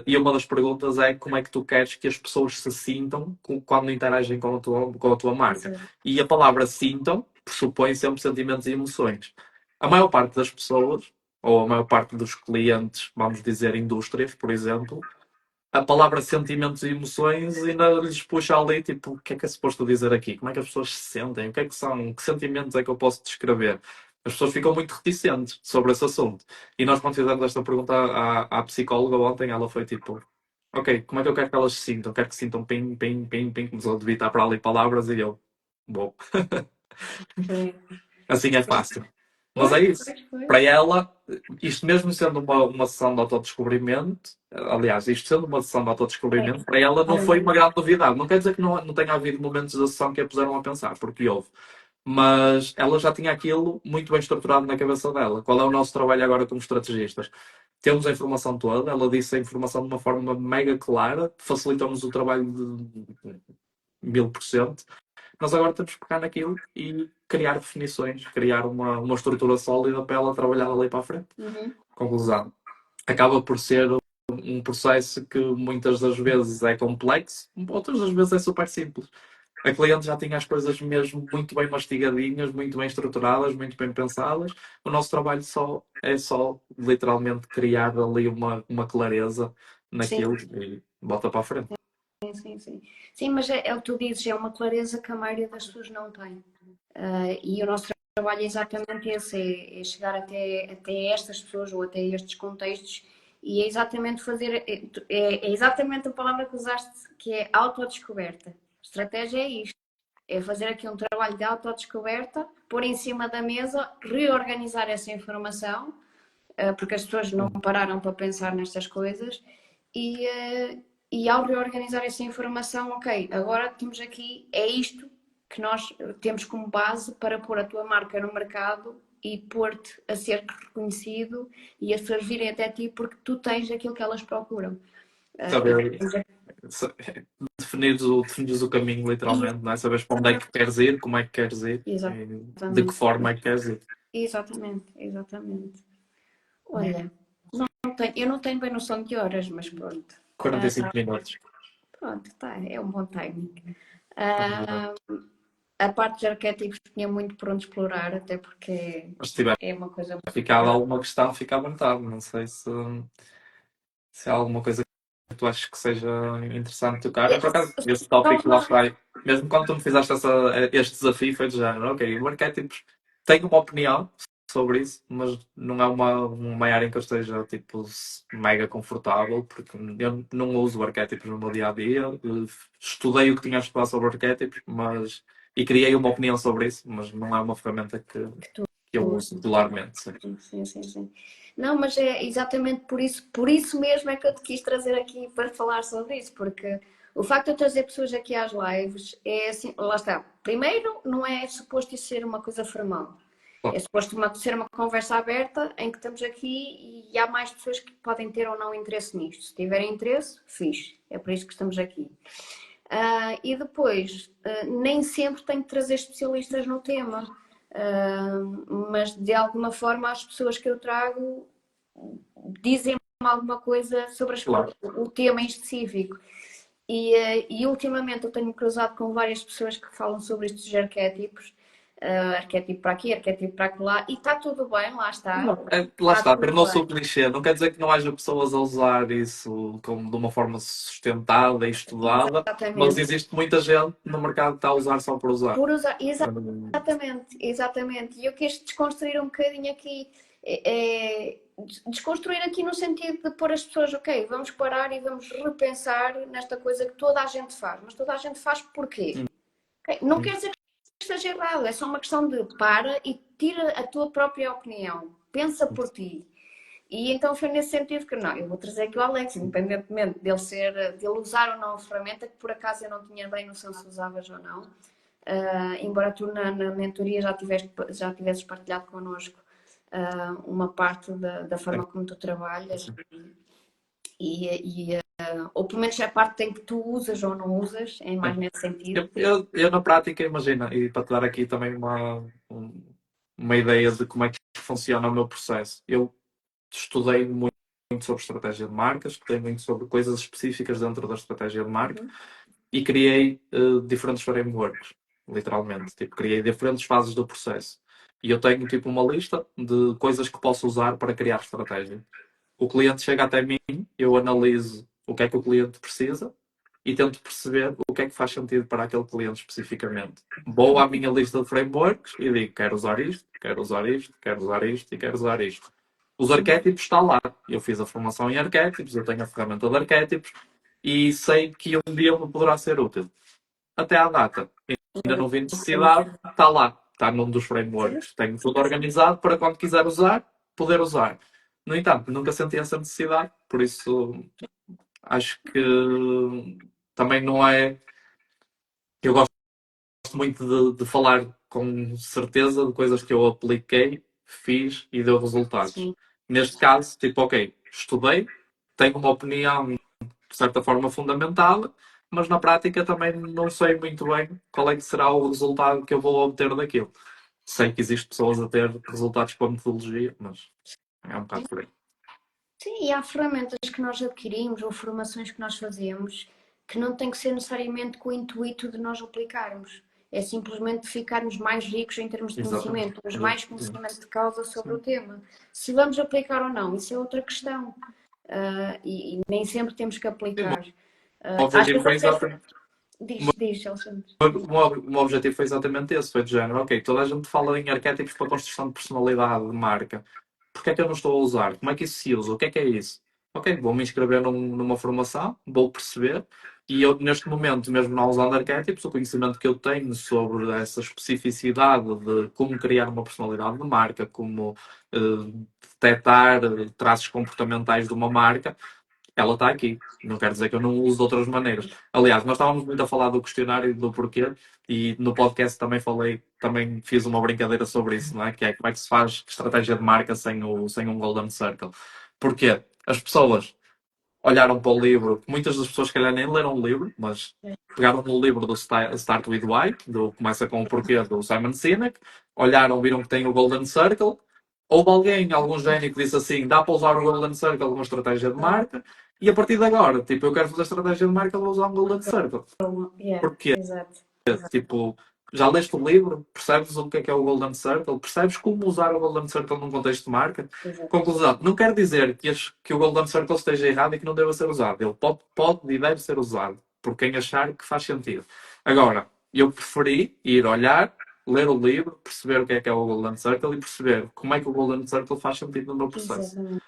Speaker 2: E uma das perguntas é como é que tu queres que as pessoas se sintam quando interagem com a tua marca.
Speaker 1: Exato.
Speaker 2: E a palavra sintam pressupõe sempre sentimentos e emoções. A maior parte das pessoas, ou a maior parte dos clientes, vamos dizer indústrias, por exemplo, a palavra sentimentos e emoções ainda lhes puxa ali, tipo, o que é suposto dizer aqui? Como é que as pessoas se sentem? O que é que são? Que sentimentos é que eu posso descrever? As pessoas ficam muito reticentes sobre esse assunto. E nós, quando fizemos esta pergunta à psicóloga ontem, ela foi tipo, ok, como é que eu quero que elas se sintam? Quero que se sintam pim, pim, pim, pim, começou a debitar para ali palavras e eu, bom,
Speaker 1: Foi.
Speaker 2: assim é fácil. Mas é
Speaker 1: Pois,
Speaker 2: isso.
Speaker 1: pois, pois.
Speaker 2: Para ela, isto mesmo sendo uma sessão de autodescobrimento, aliás, isto sendo uma sessão de autodescobrimento, para ela não foi uma grande novidade. Não quer dizer que não tenha havido momentos da sessão que a puseram a pensar, porque houve. Mas ela já tinha aquilo muito bem estruturado na cabeça dela. Qual é o nosso trabalho agora como estrategistas? Temos a informação toda, ela disse a informação de uma forma mega clara, facilitou-nos o trabalho de 1000%. Nós agora temos que pegar naquilo e criar definições, criar uma estrutura sólida para ela trabalhar ali para a frente.
Speaker 1: Uhum.
Speaker 2: Conclusão. Acaba por ser um processo que muitas das vezes é complexo, outras das vezes é super simples. A cliente já tinha as coisas mesmo muito bem mastigadinhas, muito bem estruturadas, muito bem pensadas. O nosso trabalho é só literalmente criar ali uma clareza
Speaker 1: Sim,
Speaker 2: naquilo e bota para a frente.
Speaker 1: sim, sim. Sim, mas é o que tu dizes, é uma clareza que a maioria das pessoas não tem. E o nosso trabalho é exatamente esse, é chegar até estas pessoas ou até estes contextos e é exatamente fazer, é exatamente a palavra que usaste, que é autodescoberta. Estratégia é isto, é fazer aqui um trabalho de autodescoberta, pôr em cima da mesa, reorganizar essa informação, porque as pessoas não pararam para pensar nestas coisas e, e ao reorganizar essa informação, ok, agora temos aqui, é isto que nós temos como base para pôr a tua marca no mercado e pôr-te a ser reconhecido e as pessoas virem até ti porque tu tens aquilo que elas procuram.
Speaker 2: Saber, definires o caminho literalmente, não é? Saberes para onde é que queres ir, como é que queres ir, e de que
Speaker 1: Exatamente,
Speaker 2: forma é que queres ir.
Speaker 1: exatamente, exatamente. Olha, eu não tenho bem noção de horas, mas pronto.
Speaker 2: 45 minutos.
Speaker 1: Pronto, tá, é um bom timing.
Speaker 2: É verdade.
Speaker 1: a parte dos arquétipos tinha muito por onde explorar, até porque
Speaker 2: Mas se tiver
Speaker 1: é uma coisa
Speaker 2: ficado alguma questão, fica à vontade. Não sei se há alguma coisa que tu achas que seja interessante tocar. Eu, por acaso, esse
Speaker 1: só
Speaker 2: tópico lá
Speaker 1: uma.
Speaker 2: está. Mesmo quando tu me fizeste este desafio, foi de género. Ok, o arquétipos, tenho uma opinião sobre isso, mas não é uma área em que eu esteja tipo, mega confortável, porque eu não uso arquétipos no meu dia a dia. Estudei o que tinha a estudar sobre arquétipos, e criei uma opinião sobre isso, mas não é uma ferramenta que eu uso regularmente. Sim.
Speaker 1: Sim, sim, sim. Não, mas é exatamente por isso mesmo é que eu te quis trazer aqui para falar sobre isso, porque o facto de eu trazer pessoas aqui às lives é assim, lá está. Primeiro, não é suposto isso ser uma coisa formal. É suposto ser uma conversa aberta em que estamos aqui e há mais pessoas que podem ter ou não interesse nisto. Se tiverem interesse, fixe. É por isso que estamos aqui. E depois, nem sempre tenho que trazer especialistas no tema. Mas de alguma forma as pessoas que eu trago dizem-me alguma coisa sobre
Speaker 2: Claro.
Speaker 1: o tema em específico. E ultimamente eu tenho cruzado com várias pessoas que falam sobre estes arquétipos, arquétipo para aqui, arquétipo para lá, e está tudo bem, lá está.
Speaker 2: Lá
Speaker 1: Está
Speaker 2: está,
Speaker 1: tudo
Speaker 2: tornou-se
Speaker 1: bem.
Speaker 2: um clichê. Não quer dizer que não haja pessoas a usar isso como de uma forma sustentada e estudada, mas
Speaker 1: Exatamente.
Speaker 2: existe muita gente no mercado que está a usar só por usar.
Speaker 1: Por usar,
Speaker 2: Hum,
Speaker 1: exatamente, exatamente. E eu quis desconstruir um bocadinho aqui, desconstruir aqui no sentido de pôr as pessoas, ok, vamos parar e vamos repensar nesta coisa que toda a gente faz. Mas toda a gente faz porquê? Ok? Não quer dizer que esteja errado, é só uma questão de para e tira a tua própria opinião. Pensa por ti. E então foi nesse sentido que não, eu vou trazer aqui o Alex, independentemente dele usar ou não a ferramenta, que por acaso eu não tinha bem noção se usavas ou não. Embora tu na mentoria já tivesses partilhado connosco uma parte da forma como tu trabalhas ou pelo menos a parte em que tu usas ou não usas, é mais nesse sentido.
Speaker 2: eu, na prática, imagina, e para te dar aqui também uma ideia de como é que funciona o meu processo. Eu estudei muito sobre estratégia de marcas, estudei muito sobre coisas específicas dentro da estratégia de marca e criei diferentes frameworks, literalmente. Tipo, criei diferentes fases do processo. E eu tenho tipo uma lista de coisas que posso usar para criar estratégia. O cliente chega até mim, eu analiso o que é que o cliente precisa e tento perceber o que é que faz sentido para aquele cliente especificamente. Vou à minha lista de frameworks e digo: quero usar isto, quero usar isto, quero usar isto e quero usar isto. Os arquétipos está lá. Eu fiz a formação em arquétipos, eu tenho a ferramenta de arquétipos e sei que um dia me poderá ser útil. Até à data, ainda não vi necessidade, está lá, está num dos frameworks. Tenho tudo organizado para quando quiser usar, poder usar. No entanto, nunca senti essa necessidade, por isso acho que também não é. Eu gosto muito de falar com certeza de coisas que eu apliquei, fiz e deu resultados.
Speaker 1: Sim.
Speaker 2: Neste caso, tipo, ok, estudei, tenho uma opinião de certa forma fundamentada, mas na prática também não sei muito bem qual é que será o resultado que eu vou obter daquilo. Sei que existem pessoas a ter resultados com a metodologia, mas é um bocado por aí.
Speaker 1: Sim, e há ferramentas que nós adquirimos ou formações que nós fazemos que não tem que ser necessariamente com o intuito de nós aplicarmos. É simplesmente ficarmos mais ricos em termos de
Speaker 2: Exatamente.
Speaker 1: conhecimento, temos mais conhecimento de causa sobre o tema. Se vamos aplicar ou não, isso é outra questão. E nem sempre temos que aplicar.
Speaker 2: O
Speaker 1: Às
Speaker 2: objetivo
Speaker 1: vezes
Speaker 2: foi
Speaker 1: até.
Speaker 2: exatamente.
Speaker 1: Diz, Alexandre.
Speaker 2: O meu objetivo foi exatamente esse, foi de género, ok, toda a gente fala em arquétipos para construção de personalidade, de marca. Porquê é que eu não estou a usar? Como é que isso se usa? O que é isso? Ok, vou me inscrever numa formação, vou perceber, e eu neste momento, mesmo não usando arquétipos, o conhecimento que eu tenho sobre essa especificidade de como criar uma personalidade de marca, como eh, detectar traços comportamentais de uma marca, ela está aqui. Não quer dizer que eu não use de outras maneiras. Aliás, nós estávamos muito a falar do questionário e do porquê, e no podcast também fiz uma brincadeira sobre isso, não é? Que é como é que se faz estratégia de marca sem um Golden Circle. Porquê? As pessoas olharam para o livro, muitas das pessoas, se calhar, nem leram o livro, mas pegaram no livro do Start with Why, Começa com o Porquê, do Simon Sinek, olharam, viram que tem o Golden Circle. Houve algum gênio que disse assim: dá para usar o Golden Circle numa estratégia de marca, e a partir de agora, tipo, eu quero fazer estratégia de marca, vou usar um Golden Circle.
Speaker 1: Yeah,
Speaker 2: Porquê?
Speaker 1: exato.
Speaker 2: Tipo, Já leste o livro? Percebes o que é o Golden Circle? Percebes como usar o Golden Circle num contexto de marca?
Speaker 1: Exato.
Speaker 2: Conclusão, não quer dizer que o Golden Circle esteja errado e que não deva ser usado. Ele pode e deve ser usado por quem achar que faz sentido. Agora, eu preferi ir olhar, ler o livro, perceber o que é o Golden Circle e perceber como é que o Golden Circle faz sentido no meu processo.
Speaker 1: Exatamente.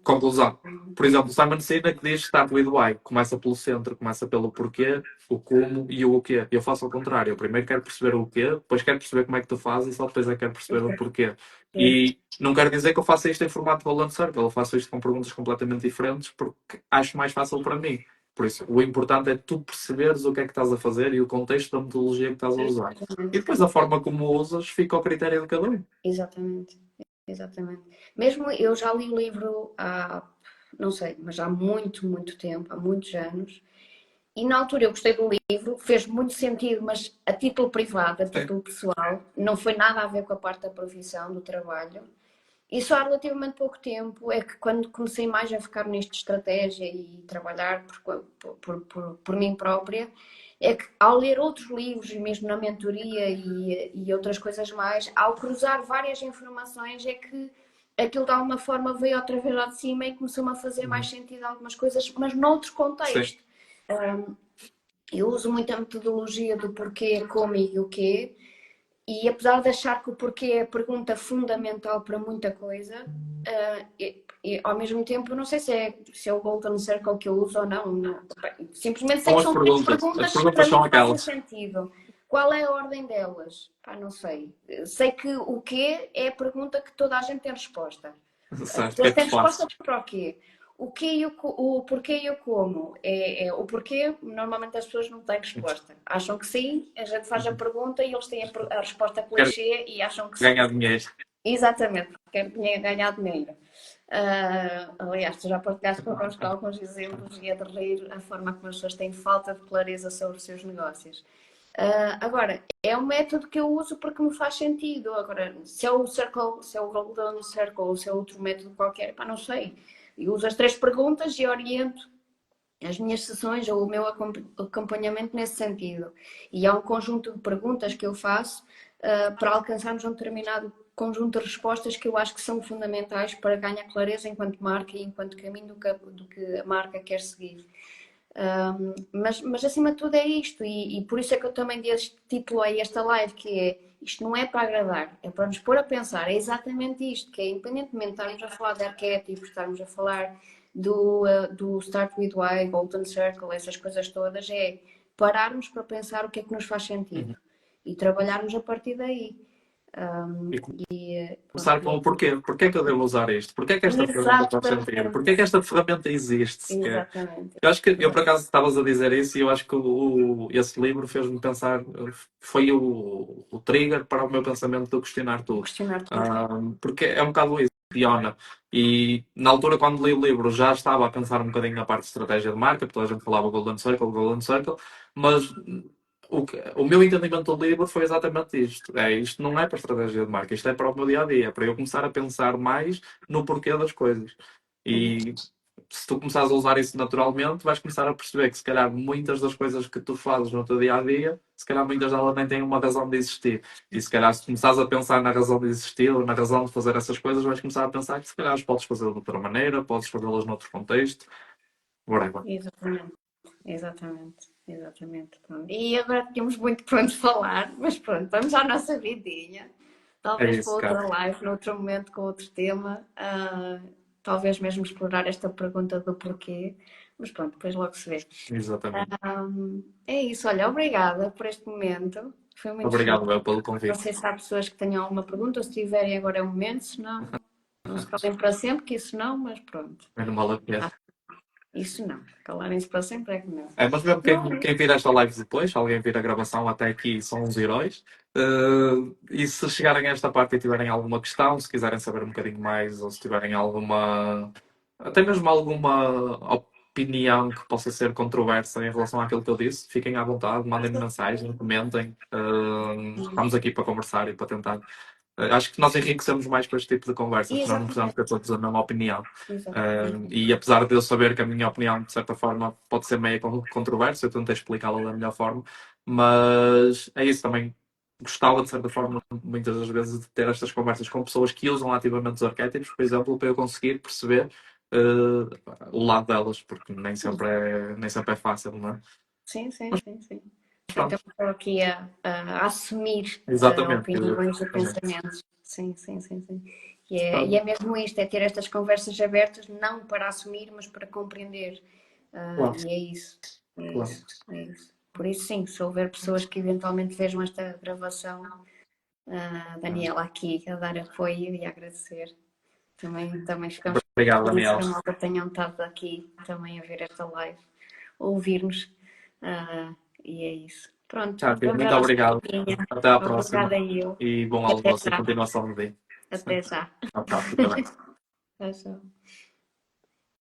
Speaker 2: Conclusão. Por exemplo, o Simon Sinek diz que start with why. Começa pelo centro, começa pelo porquê, o como e o quê. Eu faço ao contrário. Eu primeiro quero perceber o quê, depois quero perceber como é que tu fazes e só depois é que quero perceber o porquê. E não quero dizer que eu faça isto em formato Golden Circle. Eu faço isto com perguntas completamente diferentes porque acho mais fácil para mim. Por isso, o importante é tu perceberes o que é que estás a fazer e o contexto da metodologia que estás a usar. E depois a forma como usas fica ao critério de cada um.
Speaker 1: Exatamente. Exatamente. Mesmo eu já li o livro há, não sei, mas há muito, muito tempo, há muitos anos. E na altura eu gostei do livro, fez muito sentido, mas a título privado, a título pessoal, não foi nada a ver com a parte da profissão, do trabalho. E só há relativamente pouco tempo é que quando comecei mais a focar nisto de estratégia e trabalhar por mim própria, é que ao ler outros livros, e mesmo na mentoria e outras coisas mais, ao cruzar várias informações, é que aquilo de alguma forma veio outra vez lá de cima e começou-me a fazer mais sentido algumas coisas, mas noutro
Speaker 2: Sim.
Speaker 1: contexto. Eu uso muito a metodologia do porquê, como e o quê, e apesar de achar que o porquê é a pergunta fundamental para muita coisa, e ao mesmo tempo não sei se é o Golden Circle que eu uso ou não. Simplesmente sei
Speaker 2: São
Speaker 1: que
Speaker 2: as
Speaker 1: são três
Speaker 2: perguntas. As
Speaker 1: perguntas que
Speaker 2: perguntas
Speaker 1: para
Speaker 2: são
Speaker 1: mim fazem
Speaker 2: aquelas.
Speaker 1: sentido. Qual é a ordem delas? Não sei. Sei que o quê é a pergunta que toda a gente tem resposta. As
Speaker 2: Certo, o que
Speaker 1: pessoas
Speaker 2: é que
Speaker 1: têm
Speaker 2: tu fazes?
Speaker 1: resposta para o quê? O quê e o porquê e o como. O porquê, normalmente as pessoas não têm resposta. Acham que sim, a gente faz a pergunta e eles têm a resposta
Speaker 2: Quero
Speaker 1: clichê e acham que sim.
Speaker 2: ganhar dinheiro.
Speaker 1: Exatamente, porque quer ganhar dinheiro. Aliás, tu já partilhaste connosco alguns exemplos e é de rir a forma como as pessoas têm falta de clareza sobre os seus negócios. Agora, é um método que eu uso porque me faz sentido. Agora, se é o Circle, se é o Golden Circle ou se é outro método qualquer, não sei. Eu uso as três perguntas e oriento as minhas sessões ou o meu acompanhamento nesse sentido. E há um conjunto de perguntas que eu faço para alcançarmos um determinado conjunto de respostas que eu acho que são fundamentais para ganhar clareza enquanto marca e enquanto caminho do que a marca quer seguir. Mas acima de tudo é isto, e por isso é que eu também dei este título a esta live, que é isto não é para agradar, é para nos pôr a pensar, é exatamente isto, que é independentemente de estarmos a falar de arquétipos, estarmos a falar do Start with Why, Golden Circle, essas coisas todas, é pararmos para pensar o que é que nos faz sentido e trabalharmos a partir daí.
Speaker 2: E
Speaker 1: Pronto,
Speaker 2: começar pelo porquê. Porquê é que eu devo usar isto? Porquê é que esta ferramenta faz sentido? Porquê é que esta ferramenta existe sequer?
Speaker 1: exatamente.
Speaker 2: Eu acho que, eu por acaso estavas a dizer isso e eu acho que esse livro fez-me pensar, foi o trigger para o meu pensamento de eu questionar tudo.
Speaker 1: Questionar tudo.
Speaker 2: Porque é um bocado isso, Fiona. E na altura, quando li o livro, já estava a pensar um bocadinho na parte de estratégia de marca, porque toda a gente falava Golden Circle, mas o meu entendimento do livro foi exatamente isto. Isto não é para estratégia de marca, isto é para o meu dia a dia, é para eu começar a pensar mais no porquê das coisas. E se tu começares a usar isso naturalmente, vais começar a perceber que se calhar muitas das coisas que tu fazes no teu dia a dia, se calhar muitas delas nem têm uma razão de existir. E se calhar se começares a pensar na razão de existir ou na razão de fazer essas coisas, vais começar a pensar que se calhar as podes fazer de outra maneira, podes fazê-las noutro contexto, whatever.
Speaker 1: Exatamente, exatamente, exatamente. Pronto. E agora tínhamos muito para onde falar, mas pronto, vamos à nossa vidinha.
Speaker 2: É
Speaker 1: Talvez para
Speaker 2: isso, cara.
Speaker 1: outra live, noutro momento, com outro tema. Talvez mesmo explorar esta pergunta do porquê. Mas pronto, depois logo se vê.
Speaker 2: Exatamente.
Speaker 1: É isso, olha, obrigada por este momento. Foi muito
Speaker 2: Obrigado,
Speaker 1: giro.
Speaker 2: meu, pelo
Speaker 1: Não
Speaker 2: convite.
Speaker 1: sei se há pessoas que tenham alguma pergunta, ou se tiverem agora é o momento, se não, não se calem para sempre, que isso não, mas pronto.
Speaker 2: Mas não vale a pena.
Speaker 1: Isso não. Calarem-se para sempre é que não.
Speaker 2: Mas mesmo
Speaker 1: Não,
Speaker 2: quem vir esta live depois, se alguém vir a gravação até aqui, são os heróis. E se chegarem a esta parte e tiverem alguma questão, se quiserem saber um bocadinho mais, ou se tiverem até mesmo alguma opinião que possa ser controversa em relação àquilo que eu disse, fiquem à vontade, mandem-me mensagem, comentem. Estamos aqui para conversar e para tentar. Acho que nós enriquecemos mais com este tipo de conversas, porque nós não precisamos
Speaker 1: exatamente.
Speaker 2: ter todos a mesma opinião.
Speaker 1: Exatamente.
Speaker 2: E apesar de eu saber que a minha opinião, de certa forma, pode ser meio controversa, eu tentei explicá-la da melhor forma, mas é isso também. gostava, de certa forma, muitas das vezes, de ter estas conversas com pessoas que usam ativamente os arquétipos, por exemplo, para eu conseguir perceber o lado delas, porque nem sempre é fácil, não é?
Speaker 1: Sim, sim,
Speaker 2: Mas
Speaker 1: sim, sim. Então,
Speaker 2: pronto,
Speaker 1: estou aqui a assumir
Speaker 2: exatamente,
Speaker 1: opiniões e
Speaker 2: exatamente.
Speaker 1: pensamentos. Sim, sim, sim, sim. E
Speaker 2: Pronto,
Speaker 1: é mesmo isto, é ter estas conversas abertas, não para assumir, mas para compreender.
Speaker 2: claro,
Speaker 1: E é isso, é
Speaker 2: claro.
Speaker 1: isso, é isso. Por isso, sim, se houver pessoas que eventualmente vejam esta gravação, Daniela aqui a dar apoio e a agradecer. Também ficamos
Speaker 2: Obrigado,
Speaker 1: felizes
Speaker 2: Daniel.
Speaker 1: que a malta tenham estado aqui também a ver esta live, a ouvir-nos. E é isso. Pronto,
Speaker 2: Tchau, filho. Muito
Speaker 1: abraço,
Speaker 2: obrigado.
Speaker 1: Carinha.
Speaker 2: Até à próxima.
Speaker 1: Obrigada eu.
Speaker 2: E bom
Speaker 1: E até
Speaker 2: almoço e
Speaker 1: já.
Speaker 2: continuação de dia.
Speaker 1: Até já.
Speaker 2: Tchau, tchau. Fica bem.
Speaker 1: Tchau, tchau.